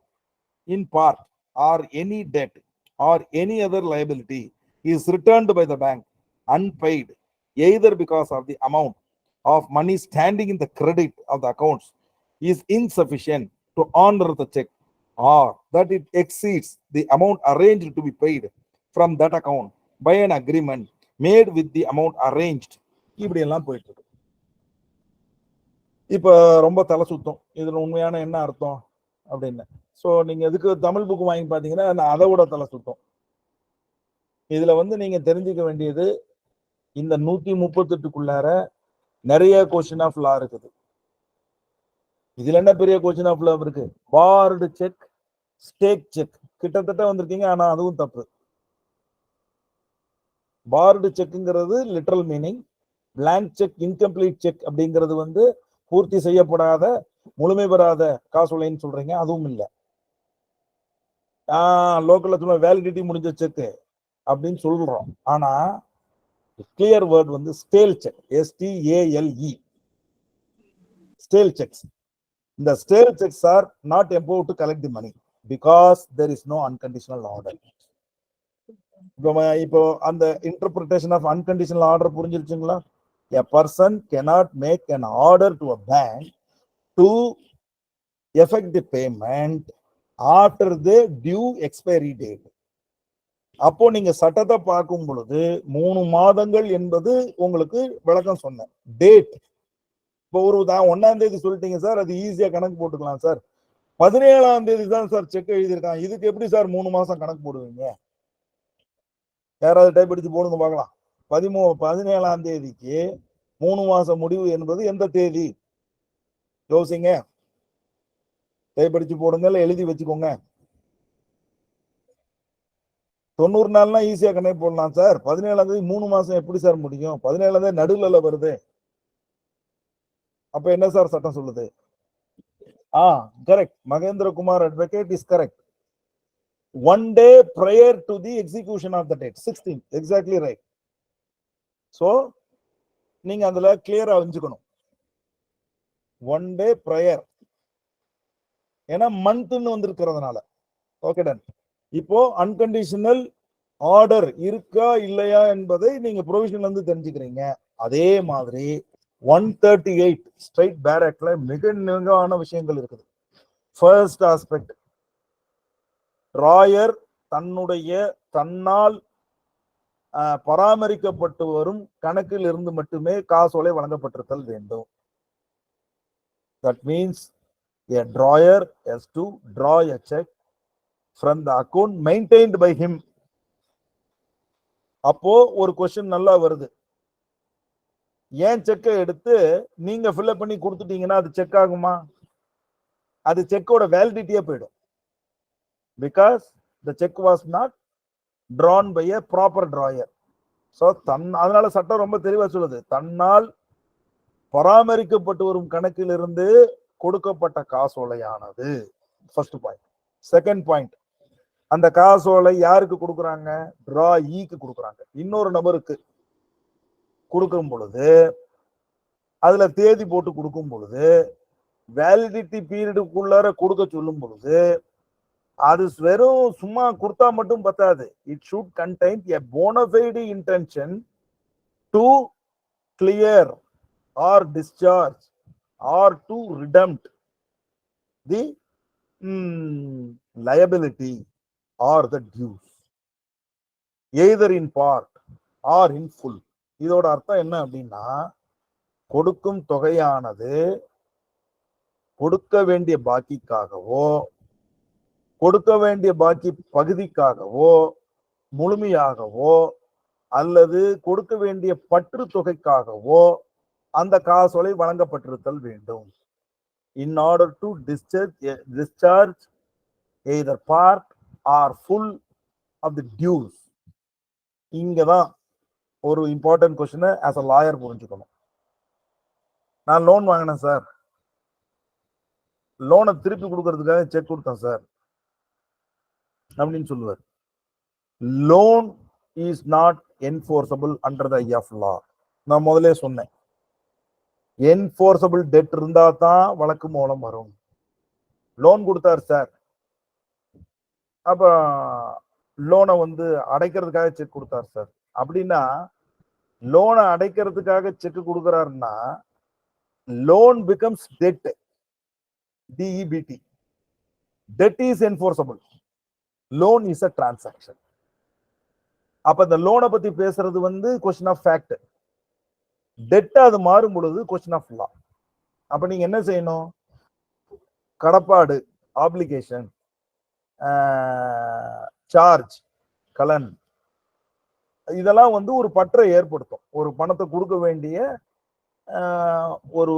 in part or any debt or any other liability is returned by the bank unpaid, either because of the amount of money standing in the credit of the accounts is insufficient to honor the check, or that it exceeds the amount arranged to be paid from that account by an agreement made with the amount arranged. இப்படி எல்லாம் போயிட்டு இருக்கு. இப்ப ரொம்ப தலை சுத்தம் இதுல உண்மையான என்ன அர்த்தம் அப்படின்னு. ஸோ நீங்க எதுக்கு தமிழ் புக் வாங்கி பாத்தீங்கன்னா நான் அதை விட தலை சுத்தம். இதுல வந்து நீங்க தெரிஞ்சுக்க வேண்டியது, இந்த 138க்குள்ளார நிறைய கொஸ்டின் ஆஃப் லா இருக்குது. இதுல என்ன பெரிய கொஸ்டின் ஆஃப் லா இருக்கு? பார்டு செக், ஸ்டேக் செக் கிட்டத்தட்ட வந்திருக்கீங்க, ஆனா அதுவும் தப்பு. பார்டு செக்ங்கிறது literal meaning, blank cheque, incomplete cheque அப்படிங்கிறது வந்து பூர்த்தி செய்யப்படாத, முழுமை பெறாத காசோலைன்னு சொல்றீங்க, அதுவும் இல்லை. லோக்கல்ல சொல்ல வேலிடிட்டி முடிஞ்ச செக் அப்படின்னு சொல்றோம். ஆனா கிளியர் வேர்ட் வந்து stale cheque, STALE, stale cheques. இந்த stale cheques are not empowered to collect the money because there is no unconditional order. இப்போ அந்த இன்டர்பிரிட்டேஷன் ஆஃப் அன்கண்டிஷனல் ஆர்டர் புரிஞ்சிருச்சுங்களா? A person cannot make an order to a bank to effect the payment after the due expiry date. அப்போ நீங்க சட்டத்தை பார்க்கும் பொழுது 3 மாதங்கள் என்பது உங்களுக்கு விளக்கம் சொன்னேன். டேட் இப்போ ஒரு 1ஆம் தேதி சொல்லிட்டீங்க சார், அது ஈஸியா கணக்கு போட்டுக்கலாம் சார். 17ஆம் தேதி தான் சார் செக் எழுதியிருக்கான், இதுக்கு எப்படி சார் 3 மாசம் கணக்கு போடுவீங்க? யாராவது டைப் அடிச்சு போடுங்க பார்க்கலாம். 17ஆம் தேதிக்கு 3 மாசம் முடிவு என்பது எந்த தேதி? யோசிங்க, டைப் அடிச்சு போடுங்க, இல்ல எழுதி வச்சுக்கோங்க. 90 நாள்னா ஈஸியா கணக்கு போடலாம் சார். 17ஆம் தேதி 3 மாசம் எப்படி சார் முடியும்? 17ஆம் தேதி நடுவுல வருது. அப்ப என்ன சார் சட்டம் சொல்லுது? Correct. Mahendrakumar advocate is correct. 1 day prior to the execution of the date, 16th, exactly right. So நீங்க அதுல கிளியரா அறிஞ்சுக்கணும், 1 day prior, ஏன்னா மந்த்னு வந்திருக்கிறதுனால. Okay done. இப்போ அன்கண்டிஷனல் ஆர்டர் இருக்கா இல்லையா என்பதை நீங்க ப்ரொவிஷன்ல இருந்து தெரிஞ்சுக்கிறீங்க. அதே மாதிரி 138 ஸ்ட்ரைட் பேர் ஆக்ட்ல மிக மிகவான விஷயங்கள் இருக்குது. ஃபர்ஸ்ட் ஆஸ்பெக்ட், ராயர் தன்னால் பராமரிக்கப்பட்டு வரும் கணக்கில் இருந்து மட்டுமே காசோலை வழங்கப்பட்டிருத்தல் வேண்டும். That means a drawer has to draw a check from the account maintained by him. அப்போ ஒரு கொஸ்டின் நல்லா வருது, ஏன் செக்கை எடுத்து நீங்க ஃபில்அப் பண்ணி கொடுத்துட்டீங்கன்னா அது செக் ஆகுமா? அது செக்கோட வேலிடிட்டியே போயிடும். Because the check was not drawn by a proper drawer. So அதனால சட்டம் ரொம்ப தெளிவா சொல்லுது, தன்னால் பராமரிக்கப்பட்டு வரும் கணக்கிலிருந்து கொடுக்கப்பட்ட காசோலையானது. First point. செகண்ட் பாயிண்ட், அந்த காசோலை யாருக்கு கொடுக்குறாங்க? டிராயிக்கு கொடுக்குறாங்க. இன்னொரு நபருக்கு கொடுக்கும் பொழுது அதுல தேதி போட்டு கொடுக்கும் பொழுது வேலிடிட்டி பீரியடுக்குள்ளார கொடுக்க சொல்லும் பொழுது அது வெறும் சும்மா கொடுத்தா மட்டும் பத்தாது. It should contain a bona fide intention to clear or discharge or to redeem the liability or the dues either in part or in full. இதோட அர்த்தம் என்ன அப்படின்னா, கொடுக்கும் தொகையானது கொடுக்க வேண்டிய பாக்கிக்காகவோ கொடுக்க வேண்டிய பாக்கி பகுதிக்காகவோ முழுமையாகவோ அல்லது கொடுக்க வேண்டிய பற்று தொகைக்காகவோ அந்த காசோலை வழங்கப்பட்டிருத்தல் வேண்டும். In order to discharge either part or full of the dues. இங்கதான் ஒரு important question as a lawyer புரிஞ்சுக்கணும். நான் லோன் வாங்கினேன் சார், லோனை திருப்பி கொடுக்கறதுக்காக செக் கொடுத்தேன் சார் அப்படின்னு சொல்லுவார். Loan is not enforceable under the eye of law. நான் முதலே சொன்னேன், என்ஃபோர்சபிள் டெட் இருந்தா தான் வழக்கு மூலம் வரும். லோன் கொடுத்தார் சார், அப்ப லோனை வந்து அடைக்கிறதுக்காக செக் கொடுத்தார் சார் அப்படின்னா, லோனை அடைக்கிறதுக்காக செக் கொடுக்கிறாருன்னா loan becomes debt, D E B T. Debt is enforceable, loan is a transaction. அப்ப இந்த லோனை பத்தி பேசுறது வந்து கொஸ்டின் ஆஃப் ஃபேக்ட். டெட் அது மாறும் பொழுது கொஸ்டின் ஆஃப் லா. அப்ப நீங்க என்ன செய்யணும்? கடப்பாடு, ஆப்ளிகேஷன், சார்ஜ், கலன், இதெல்லாம் வந்து ஒரு பற்றை ஏற்படுத்தும். ஒரு பணத்தை கொடுக்க வேண்டிய ஒரு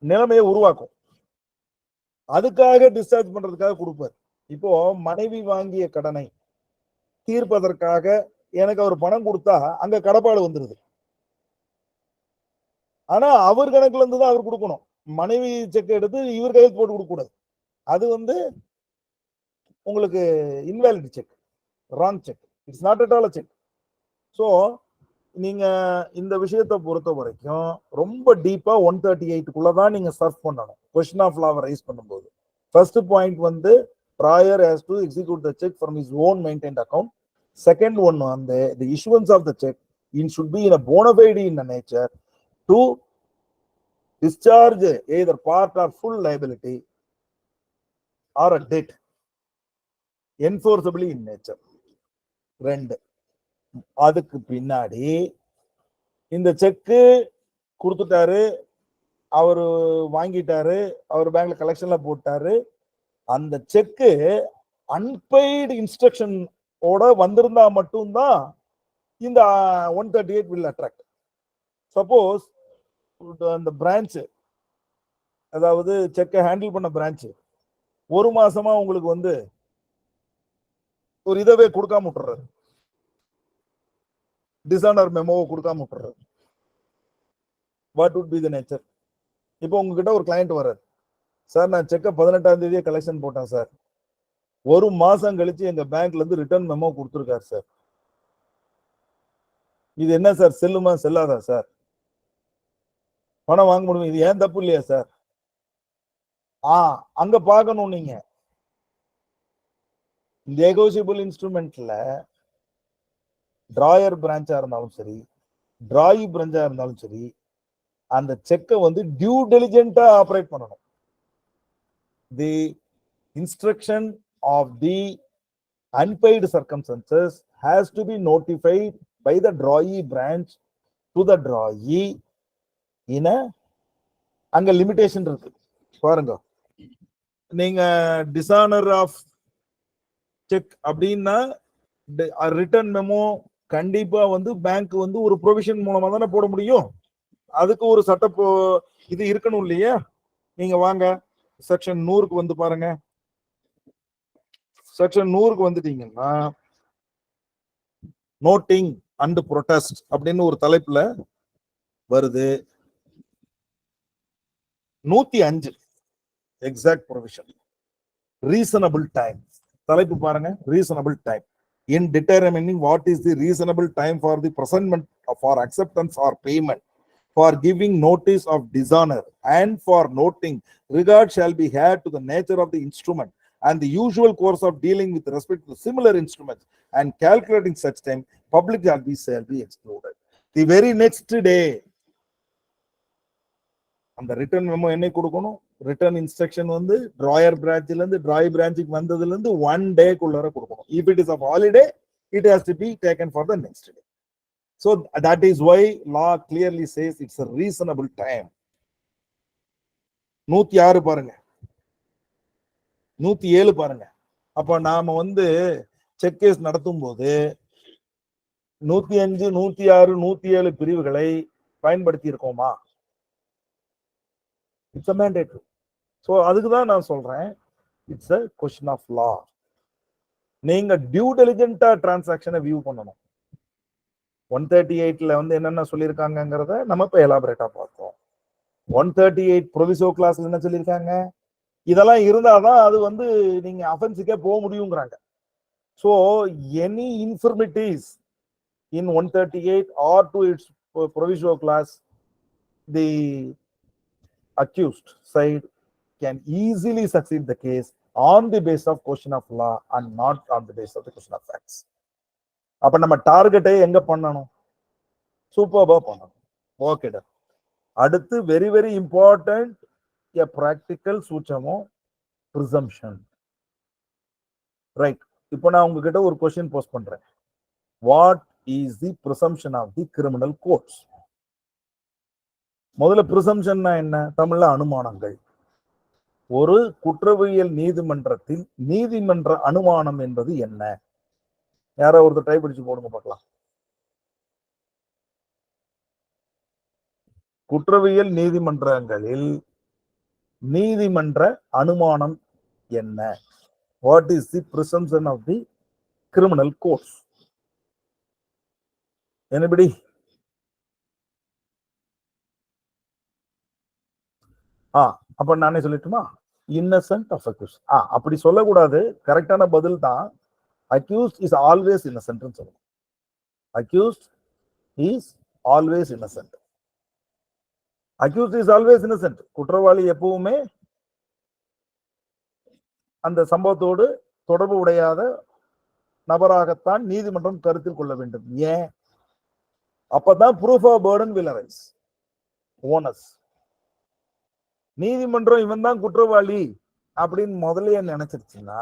நிலைமையை உருவாக்கும். அதுக்காக டிஸ்சார்ஜ் பண்றதுக்காக கொடுப்பார். இப்போ மனைவி வாங்கிய கடனை தீர்ப்பதற்காக எனக்கு அவர் பணம் கொடுத்தா அங்க கடப்பாடு வந்துருது. ஆனா அவர் கணக்குல இருந்து தான் அவர் கொடுக்கணும். மனைவி செக் எடுத்து இவர் கையில் போட்டு கொடுக்க கூடாது. அது வந்து உங்களுக்கு invalid check, wrong check. It's not at all a check. So நீங்க இந்த விஷயத்தை பொறுத்த வரைக்கும் ரொம்ப டீப்பா 138க்குள்ளதான் நீங்க சர்ச் பண்ணணும். கொஸ்டின் ஆஃப் லாவை ரைஸ் பண்ணும்போது ஃபர்ஸ்ட் பாயிண்ட் வந்து prior has to execute the check from his own maintained account. Second one on the issuance of the check should be in a bona fide in nature to discharge either part or full liability or a debt enforceably in nature. ரெண்டு. அதுக்கு பின்னாடி இந்த செக்கு கொடுத்துட்டாரு, அவரு வாங்கிட்டாரு, அவர் பேங்க்ல கலெக்ஷன்ல போட்டாரு. அந்த செக்கு அன்பெய்டு இன்ஸ்ட்ரக்ஷன் ஓட வந்திருந்தா மட்டும்தான் இந்த 138 will attract. சப்போஸ் அந்த பிரான்ச், அதாவது செக்கை ஹேண்டில் பண்ண பிரான்ச் ஒரு மாசமா உங்களுக்கு வந்து ஒரு இதவே கொடுக்காம விட்டுறாரு, டிசானர் மெமோவை கொடுக்காம விட்டுறாரு, what would be the nature? இப்போ உங்ககிட்ட ஒரு கிளையண்ட் வர்றாரு, சார் நான் செக்கை 18ஆம் தேதியே கலெக்ஷன் போட்டேன் சார், ஒரு மாசம் கழிச்சு எங்க பேங்க்ல இருந்து ரிட்டர்ன் மெமோ கொடுத்துருக்காரு சார், இது என்ன சார் செல்லுமா செல்லாதா சார்? பணம் வாங்க முடியும், இது ஏன் தப்பு இல்லையா சார்? அங்க பார்க்கணும். நீங்க நெகோசியபிள் இன்ஸ்ட்ருமெண்ட்ல டிராயர் பிரான்ச்சா இருந்தாலும் சரி, டிராயி பிரான்ச்சா இருந்தாலும் சரி, அந்த செக்கை வந்து டியூ டெலிஜென்ட்டா ஆபரேட் பண்ணணும். The instruction of the unpaid circumstances has to be notified by the drawee branch to the drawee in a அங்க லிமிடேஷன் இருக்கு பாருங்க. நீங்க டிசானர் ஆஃப் செக் அப்படின்னா ரிட்டர்ன் மெமோ கண்டிப்பா வந்து பேங்க் வந்து ஒரு ப்ரொவிஷன் மூலமா தானே போட முடியும். அதுக்கு ஒரு சட்ட இது இருக்கணும் இல்லையா? நீங்க வாங்க செக்ஷன் 100க்கு வந்து பாருங்க. செக்ஷன் 100க்கு வந்துட்டீங்கன்னா நோட்டிங் அண்ட் ப்ரொடெஸ்ட் அப்படின்னு ஒரு தலைப்புல வருது. 105 exact provision. Reasonable time. தலைப்பு பாருங்க, reasonable time. In determining what is the reasonable time for the presentment, for acceptance or payment, for giving notice of dishonor, and for noting regard shall be had to the nature of the instrument and the usual course of dealing with respect to similar instruments, and calculating such time, public shall be excluded. The very next day, அந்த ரிட்டர்ன் மெமோ என்ன கொடுக்கணும், ரிட்டர்ன் இன்ஸ்ட்ரக்ஷன் வந்து டிராயர் பிரான்ச்ல இருந்து டிராய் பிரான்ச்சுக்கு வந்ததுல இருந்து 1 டேக்குள்ளார கொடுக்கணும். If it is a holiday, it has to be taken for the next day. So that is why law clearly says it's a reasonable time. 106 பாருங்க, 107 பாருங்க. அப்ப நாம வந்து செக் கேஸ் நடத்தும் போது 105, 106, 107 பிரிவுகளை பயன்படுத்தி இருக்கோமா? It's a mandatory. So அதுக்கு தான் நான் சொல்றேன், it's a question of law. நீங்க டியூ டெலிஜென்ட்டா டிரான்சாக்ஷனை வியூ பண்ணணும். 138ல வந்து என்னென்ன சொல்லியிருக்காங்கிறத நம்ம இப்ப எலாபரேட்டா பார்த்தோம். 138 ப்ரொவிசோ கிளாஸ்ல என்ன சொல்லியிருக்காங்க, இதெல்லாம் இருந்தாதான் அது வந்து நீங்க அஃபென்ஸுக்கே போக முடியுங்கிறாங்க. So any infirmities in 138 or to its proviso class, the accused side can easily succeed the case on the basis of question of law and not on the basis of the question of facts. அப்ப நம்ம டார்கெட்டை எங்க பண்ணணும், சூப்பர்பா பண்ணணும். ஓகேடா. அடுத்து very very important, a practical சூட்சமோ presumption. Right. இப்போ நான் உங்ககிட்ட ஒரு கொஸ்டின் போஸ்ட் பண்றேன். What is the presumption of the criminal courts? முதல்ல presumptionனா என்ன? தமிழ்ல அனுமானங்கள். ஒரு குற்றவியல் நீதிமன்றத்தில் நீதிமன்ற அனுமானம் என்பது என்ன? யாரோ ஒருத்தர் டைப் அடிச்சு போடுங்க பார்க்கலாம். குற்றவியல் நீதிமன்றங்களில் நீதிமன்ற அனுமானம் என்ன? What is the presumption of the criminal courts? Anybody? அப்ப நானே சொல்லட்டுமா? innocent of accused. அப்படி சொல்லக்கூடாது, கரெக்டான பதில் தான் accused is always innocent ன்னு சொல்லணும். accused is always innocent. accused is always innocent. குற்றவாளி எப்பவுமே அந்த சம்பவத்தோடு தொடர்பு உடையாத நபராகத்தான் நீதிமன்றம் கருத்தில் கொள்ள வேண்டும். ஏன்? அப்பதான் proof of burden will arise. Onus நீதிமன்றம் இவன் தான் குற்றவாளி அப்படின்னு முதல்ல நினைச்சிருச்சுன்னா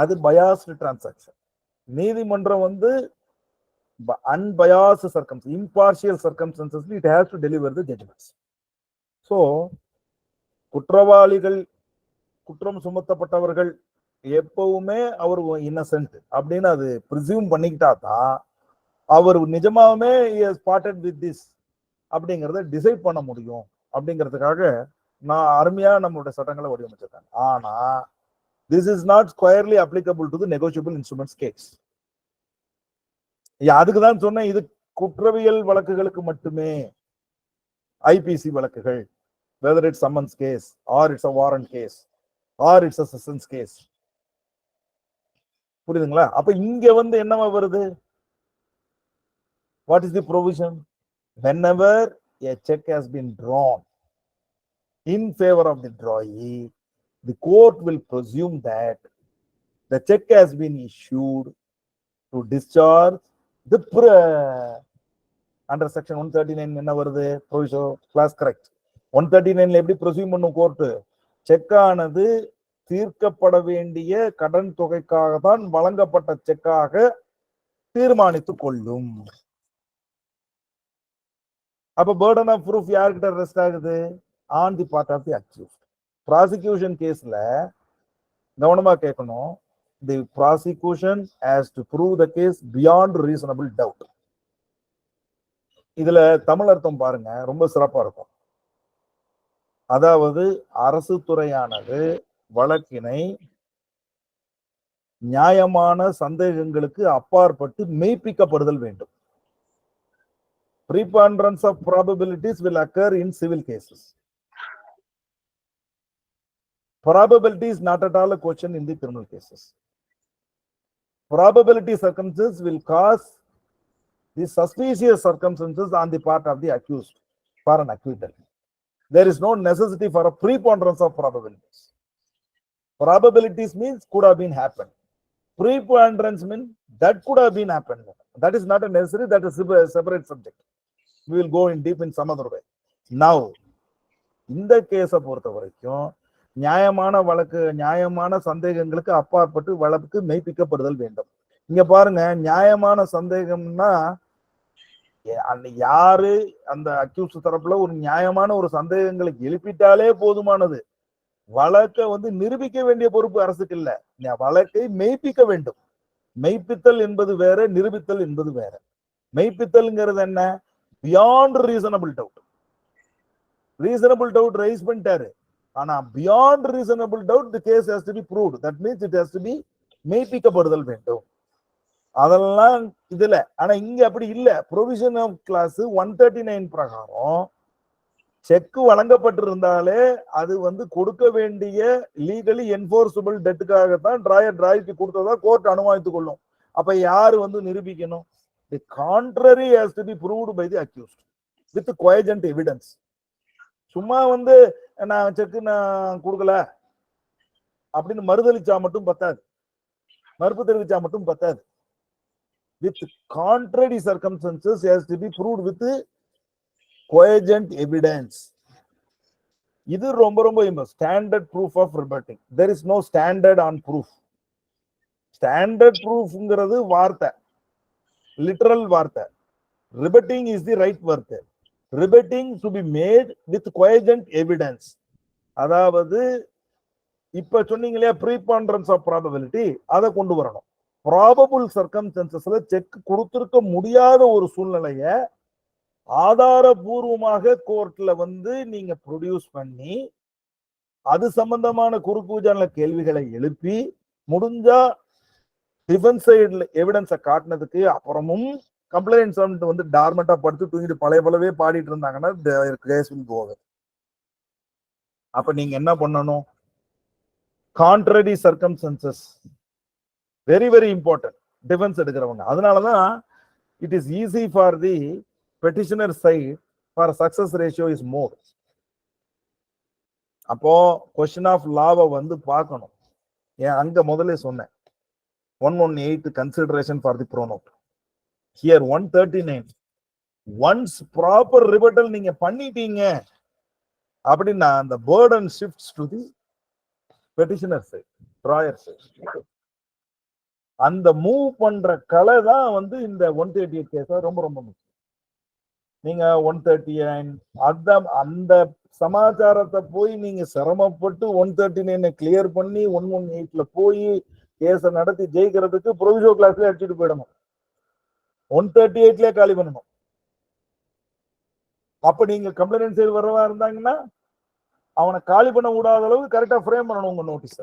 அது பயாஸ்டு டிரான்சாக்சன். நீதிமன்றம் வந்து unbiased circumstances, impartial circumstances, it has to deliver the judgments. So குற்றவாளிகள், குற்றம் சுமத்தப்பட்டவர்கள் எப்பவுமே அவர் இன்னசென்ட் அப்படின்னு அது பிரிசியூம் பண்ணிக்கிட்டா தான் அவர் நிஜமாவே ஸ்பாட்டட் வித் திஸ் அப்படிங்கறத டிசைட் பண்ண முடியும். அப்படிங்கிறதுக்காக நான் அருமையா நம்மளுடைய சட்டங்களை வடிவமைச்சிருக்காங்க. ஆனா this is not squarely applicable to the negotiable instruments case. அதுக்குதான் சொன்னேன், இது குற்றவியல் வழக்குகளுக்கு மட்டுமே. ஐபிசி வழக்குகள், whether it's summons case or it's a warrant case or it's a sessions case. புரியுதுங்களா? அப்ப இங்க வந்து என்னவா வருது? What is the provision? Whenever a check has been drawn in favor of the drawee, the court will presume that the check has been issued to discharge the under section 139 என்ன வருது? proviso class correct. 139ல எப்படி presume பண்ணும் கோர்ட்? செக் ஆனது தீர்க்கப்பட வேண்டிய கடன் தொகைக்காக தான் வழங்கப்பட்ட செக்காக தீர்மானித்துக் கொள்ளும். அப்ப burden of proof யார்கிட்ட ரெஸ்ட் ஆகுது? on the part of the accused. prosecution கேஸ்ல கவனமா கேட்கணும். the prosecution has to prove the case beyond reasonable doubt. இதுல தமிழ் அர்த்தம் பாருங்க, ரொம்ப சிறப்பா இருக்கும். அதாவது அரசு துறையானது வழக்கினை நியாயமான சந்தேகங்களுக்கு அப்பாற்பட்டு மெய்ப்பிக்கப்படுதல் வேண்டும். preponderance of probabilities will occur in civil cases. Probability is not at all a question in the criminal cases. Probability circumstances will cause the suspicious circumstances on the part of the accused for an acquittal. There is no necessity for a preponderance of probabilities. Probabilities means could have been happened. Preponderance means that could have been happened. That is not a necessary, that is a separate subject. We will go in deep in some other way. Now, இந்த கேஸை பொறுத்த வரைக்கும் நியாயமான வழக்கு, நியாயமான சந்தேகங்களுக்கு அப்பாற்பட்டு வழக்கு மெய்ப்பிக்கப்படுதல் வேண்டும். இங்க பாருங்க, நியாயமான சந்தேகம்னா யாரு அந்த அக்யூஸ் தரப்புல ஒரு நியாயமான ஒரு சந்தேகங்களை எழுப்பிட்டாலே போதுமானது. வழக்கை நிரூபிக்க வேண்டிய பொறுப்பு அரசுக்கு இல்ல, வழக்கை மெய்ப்பிக்க வேண்டும். மெய்ப்பித்தல் என்பது வேற, நிரூபித்தல் என்பது வேற. மெய்ப்பித்தல்ங்கிறது என்ன? Beyond reasonable doubt. Reasonable doubt raise பண்ணிட்டாரு, ஆனா beyond reasonable doubt the case has to be proved. That means it has to be மெய்ப்பிக்கப்படுதல் வேண்டும். அதெல்லாம் இதுல. ஆனா இங்க அப்படி இல்ல. ப்ரொவிஷன் ஆஃப் கிளாஸ் 139 பிரகாரம் செக் வழங்கப்பட்டிருந்தாலே அது கொடுக்க வேண்டிய லீகலி என்ஃபோர்ஸபிள் டெட்டுக்காகத்தான் டிராயருக்கு கொடுத்ததா கோர்ட் அனுமானித்துக் கொள்ளும். அப்ப யாரு நிரூபிக்கணும்? The contrary has to be proved by the accused with cogent evidence. சும்மா நான் செக் நான் கொடுக்கல அப்படின்னு மறுதளிச்சா மட்டும் பத்தாது, மறுப்பு தெரிவிச்சா மட்டும் பத்தாது. with contrary circumstances has to be proved with cogent evidence. இது ரொம்ப ரொம்ப standard proof of rebutting. there is no standard on proof. Standard ப்ரூஃப்ங்கிறது வார்த்தை, லிட்டரல் வார்த்தை. ரிபட்டிங் இஸ் தி ரைட் வார்த்தை. Rebutting to be made with cogent evidence. அதாவது இப்ப சொன்னீங்க இல்லையா ப்ரீபாண்டரன்ஸ் ஆஃப் ப்ராபபிலிட்டி, அதை கொண்டு வரணும். ப்ராபபிள் சர்க்கம்ஸ்டன்சஸ்ல செக் கொடுத்திருக்க முடியாத ஒரு சூழ்நிலைய ஆதாரபூர்வமாக கோர்ட்ல நீங்க ப்ரொடியூஸ் பண்ணி அது சம்பந்தமான குறுக்கூஜான கேள்விகளை எழுப்பி முடிஞ்சா டிஃபென்ஸ் சைடுல எவிடன்ஸை காட்டினதுக்கு அப்புறமும் கம்ப்ளைண்ட் டார்மெண்டா படுத்து தூங்கிட்டு பழைய பலவே பாடிட்டு இருந்தாங்கன்னா கேஸ் வில் கோ அவே. அப்ப நீங்க என்ன பண்ணணும்? Contrary circumstances very very important defence எடுக்கிறவங்க. அதனாலதான் it is easy for the petitioner side for success ratio is more. அப்போ கொஸ்டின் ஆஃப் லாவை பார்க்கணும். ஏன் அங்க முதல்ல சொன்னேன் 118 consideration for the pronote. Here 139 once proper rebuttal நீங்க பண்ணிட்டீங்க அப்படின்னா அந்த burden shifts to the petitioner side, drawer side. அந்த மூவ் பண்ற கலை தான் இந்த 138 கேஸா ரொம்ப ரொம்ப முக்கியம். நீங்க 139 அந்த சமாச்சாரத்தை போய் நீங்க சிரமப்பட்டு 139 கிளியர் பண்ணி 118ல போய் கேஸ நடத்தி ஜெயிக்கிறதுக்கு ப்ரொவிஷோ கிளாஸ்ல அடிச்சுட்டு போயிடணும். 138ல காலி பண்ணணும். அப்ப நீங்க கம்ப்ளைண்ட் செய்து வரவா இருந்தாங்கன்னா அவனை காலி பண்ண கூடாத அளவுக்கு கரெக்டா ஃப்ரேம் பண்ணணும் உங்க நோட்டீஸ.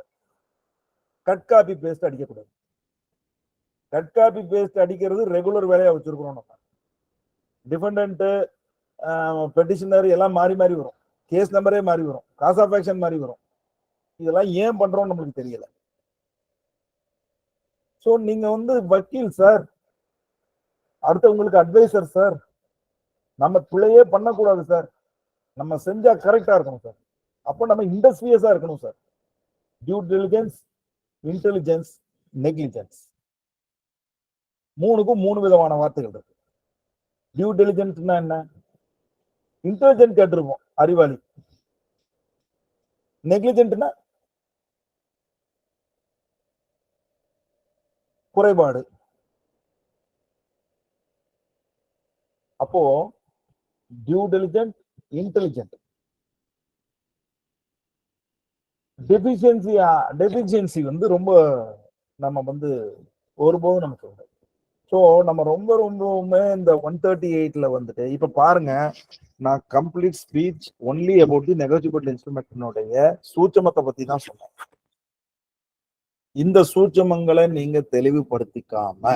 கட் காப்பி பேஸ்ட் அடிக்கக்கூடாது. கட் காப்பி பேஸ்ட் அடிக்கிறது ரெகுலர் வேலையா வச்சிருக்கிறோம். நம்ம டிஃபெண்டன்ட் பெட்டிஷனர் எல்லாம் மாறி மாறி வரும், கேஸ் நம்பரே மாறி வரும், காஸ் ஆஃப் ஆக்ஷன் மாறி வரும். இதெல்லாம் ஏன் பண்றோம் நம்மளுக்கு தெரியல. சோ நீங்க வக்கீல் சார், அடுத்தவங்களுக்கு அட்வைசர் சார், நம்ம பிள்ளையே பண்ணக்கூடாது சார், நம்ம செஞ்சா கரெக்டா இருக்கணும் சார். அப்போ நம்ம இண்டஸ்ட்ரியஸா இருக்கணும் sir. Due diligence, intelligence, negligence, மூணுக்கும் மூணு விதமான வார்த்தைகள் இருக்கு. டியூ டெலிஜென்ட்னா என்ன? இன்டெலிஜென்ட் கேட்டிருப்போம், அறிவாளி. நெக்லிஜென்ட்னா குறைபாடு. அப்போ டியூ டெலிஜென்ட், இன்டெலிஜென்ட், டெபிஷியன்சி ரொம்ப நம்ம ஒருபோதும் நம்ம சொல்றோம். ஸோ நம்ம ரொம்ப ரொம்பவுமே இந்த 138ல இப்ப பாருங்க, நான் complete speech only about the negotiable இன்ஸ்ட்ருமெண்ட்னுடைய சூட்சமத்தை பத்தி தான் சொன்னேன். இந்த சூட்சமங்களை நீங்க தெளிவுபடுத்திக்காம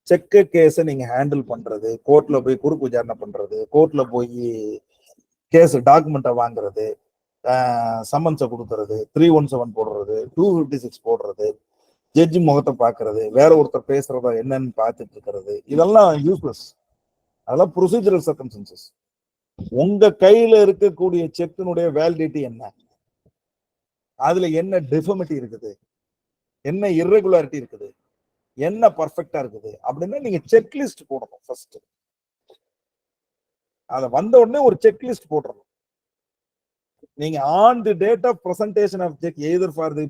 செக் கேஸை நீங்க ஹேண்டில் பண்றது, கோர்ட்ல போய் குறுக்கு விசாரணை பண்றது, கோர்ட்ல போய் கேஸ் டாக்குமெண்ட்டை வாங்குறது, சம்மன்ஸை கொடுக்கறது, 317 போடுறது, 256 போடுறது, ஜட்ஜி முகத்தை பார்க்கறது, வேற ஒருத்தர் பேசுறதா என்னன்னு பார்த்துட்டு இருக்கிறது, இதெல்லாம் யூஸ்லெஸ். அதெல்லாம் ப்ரொசீஜரல் சர்க்கம்ஸ்டன்சஸ். உங்க கையில இருக்கக்கூடிய செக்கினுடைய வேலிடிட்டி என்ன, அதுல என்ன டிஃபர்மிட்டி இருக்குது, என்ன இர்ரெகுலாரிட்டி இருக்குது, என்ன பர்ஃபெக்டா இருக்குது அப்படின்னா நீங்க செக்லிஸ்ட் போடணும். ஃபர்ஸ்ட் அத வந்த உடனே ஒரு செக்லிஸ்ட் போடணும். நீங்க on the date of presentation of cheque either for the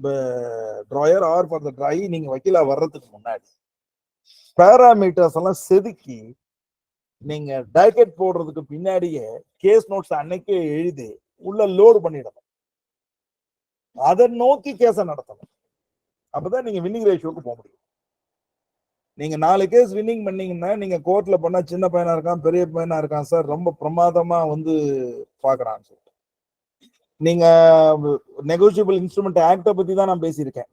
drawer or for the drawee நீங்க வக்கீலா வர்றதுக்கு முன்னாடி பேராமீட்டர்ஸ் எல்லாம் செதுக்கி நீங்க டாக்கெட் போடுறதுக்கு பின்னாடியே கேஸ் நோட்ஸ் அன்னைக்கே எழுதி உள்ள லோடு பண்ணிடணும். அதை நோக்கி கேஸ நடத்தணும். அப்பதான் நீங்க வின்னிங் ரேஷியோக்கு போக முடியும். நீங்க 4 கேஸ் வின்னிங் பண்ணீங்கன்னா நீங்க கோர்ட்ல பண்ணா சின்ன பையனா இருக்கான், பெரிய பையனா இருக்கான் சார், ரொம்ப பிரமாதமா வந்து பாக்குறான்னு சொல்லிட்டு. நீங்க நெகோசியபிள் இன்ஸ்ட்ருமெண்ட் ஆக்ட பத்தி தான் நான் பேசியிருக்கேன்.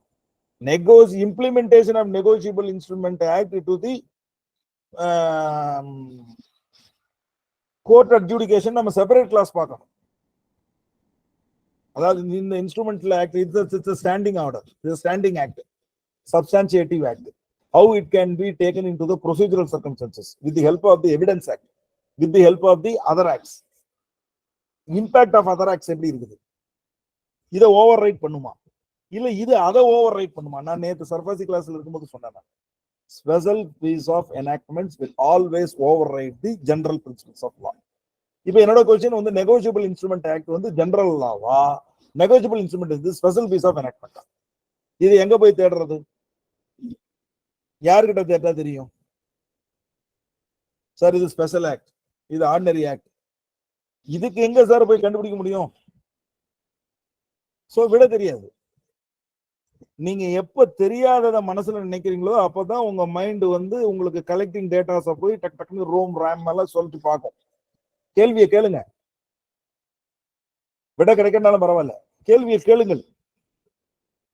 Implementation of negotiable instrument act to the court adjudication நம்ம செப்பரேட் கிளாஸ் பார்க்கணும். அதாவது இந்த instrumental act it's standing order, இது standing act, substantive act. How it can be taken into the procedural circumstances with the help of the Evidence Act, with the help of the other acts. Impact of other acts எப்படி இருக்குது, இதை ஓவர் ரைட் பண்ணுமா இல்ல இது அதை ஓவர் ரைட் பண்ணுமா? நான் நேற்று சர்ஃபாசி கிளாஸ்ல இருக்கும்போது சொன்னேன், special piece of enactments will always override the general principles of law. இப்போ என்னோட क्वेश्चन வந்து நெகோஷியபிள் இன்ஸ்ட்ருமெண்ட் ஆக்ட் வந்து ஜெனரல் லாவா, நெகோஷியபிள் இன்ஸ்ட்ருமெண்ட் இது ஸ்பெஷல் பீஸ் ஆஃப் enactment. இது எங்க போய் தேடுறது? யாருக்கிட்ட கேட்டா தெரியும்? சார் இது ஸ்பெஷல் ஆக்ட், இது ஆர்டினரி ஆக்ட், இதுக்கு எங்க சார் போய் கண்டுபிடிக்க முடியும்? சோ விட தெரியாது. நீங்க எப்ப தெரியாதத மனசுல நினைக்கிறீங்களோ அப்பதான் உங்க மைண்ட் வந்து உங்களுக்கு கலெக்டிங் டேட்டாஸ போய் டக் டக்குன்னு ரோம் ரேம் எல்லாம் சொல்லிட்டு பார்க்கும். கேள்வியை கேளுங்க, விட கிடைக்கனாலும் பரவாயில்ல, கேள்வியை கேளுங்கள்.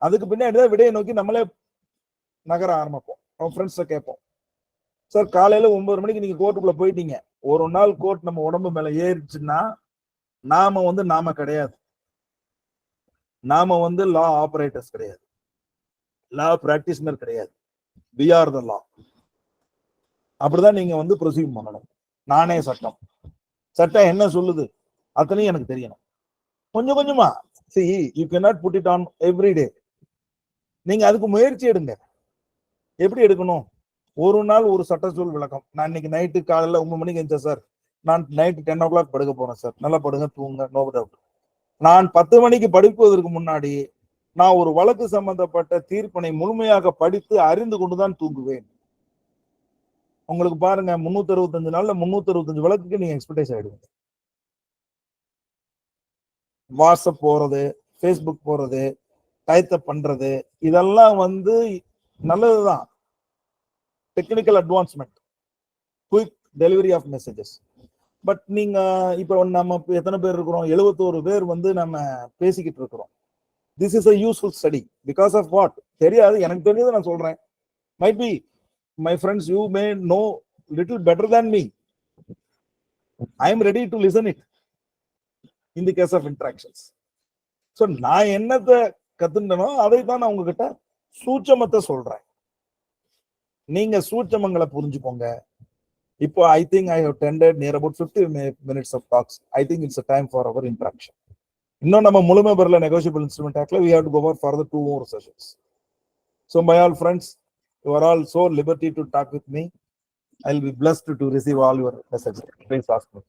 அதுக்கு பின்னாடிதான் விடையை நோக்கி நம்மளே நகர ஆரம்பிப்போம். அவன் ஃப்ரெண்ட்ஸை கேட்போம், சார் காலையில 9 மணிக்கு நீங்க கோர்ட்டுக்குள்ள போயிட்டீங்க, ஒரு நாள் கோர்ட் நம்ம உடம்பு மேல ஏறிச்சுன்னா நாம வந்து நாம கிடையாது, நாம வந்து லா ஆபரேட்டர்ஸ் கிடையாது, லா பிராக்டிஷனர் கிடையாது, we are the law. அப்படிதான் நீங்க வந்து ப்ரொசீட் பண்ணணும். நானே சட்டம், சட்டம் என்ன சொல்லுது அத்தனையும் எனக்கு தெரியணும். கொஞ்சம் கொஞ்சமா, see you cannot put it on every day. நீங்க அதுக்கு முயற்சி எடுங்க. எப்படி எடுக்கணும்? ஒரு நாள் ஒரு சட்டச்சூழல் விளக்கம். நான் இன்னைக்கு நைட்டு காலையில 9 மணிக்கு எழுந்தேன் சார், நான் நைட்டு 10 o'clock படுக்க போறேன் சார், நல்லா படுங்க தூங்க, நோ டவுட். நான் 10 மணிக்கு படுப்பதற்கு முன்னாடி நான் ஒரு வழக்கு சம்பந்தப்பட்ட தீர்ப்பினை முழுமையாக படித்து அறிந்து கொண்டுதான் தூங்குவேன். உங்களுக்கு பாருங்க 365 நாள்ல 365 வழக்குக்கு நீங்க எக்ஸ்பர்டைஸ் ஆயிடுவீங்க. வாட்ஸ்அப் போறது, ஃபேஸ்புக் போறது, டைப் பண்றது, இதெல்லாம் வந்து நல்லதுதான், technical advancement, quick delivery of messages. But நீங்க இப்ப நம்ம எத்தனை பேர் இருக்கிறோம்? 71 பேர் வந்து நம்ம பேசிக்கிட்டு இருக்கிறோம். This is a useful study because of what? தெரியாது, எனக்கு தெரிஞ்சதை நான் சொல்றேன். might be my friends you may know little better than me. I am ready to listen it in the case of interactions. so நான் என்னத்தை கத்துண்டனோ அதை தான் நான் உங்ககிட்ட சூட்சமத்தை சொல்றேன். நீங்க சூட்சமங்களை புரிஞ்சுக்கோங்க. இப்போ I think I have tended near about 50 minutes of talks. I think it's a time for our interaction. இன்னும் நம்ம முழுமை பெறல நெகோஷியபிள் இன்ஸ்ட்ருமெண்ட் ஆக்ட்ல. We have to go for further 2 more sessions. So my all friends, you are all so liberty to talk with me. I'll be blessed to receive all your messages. Please ask me.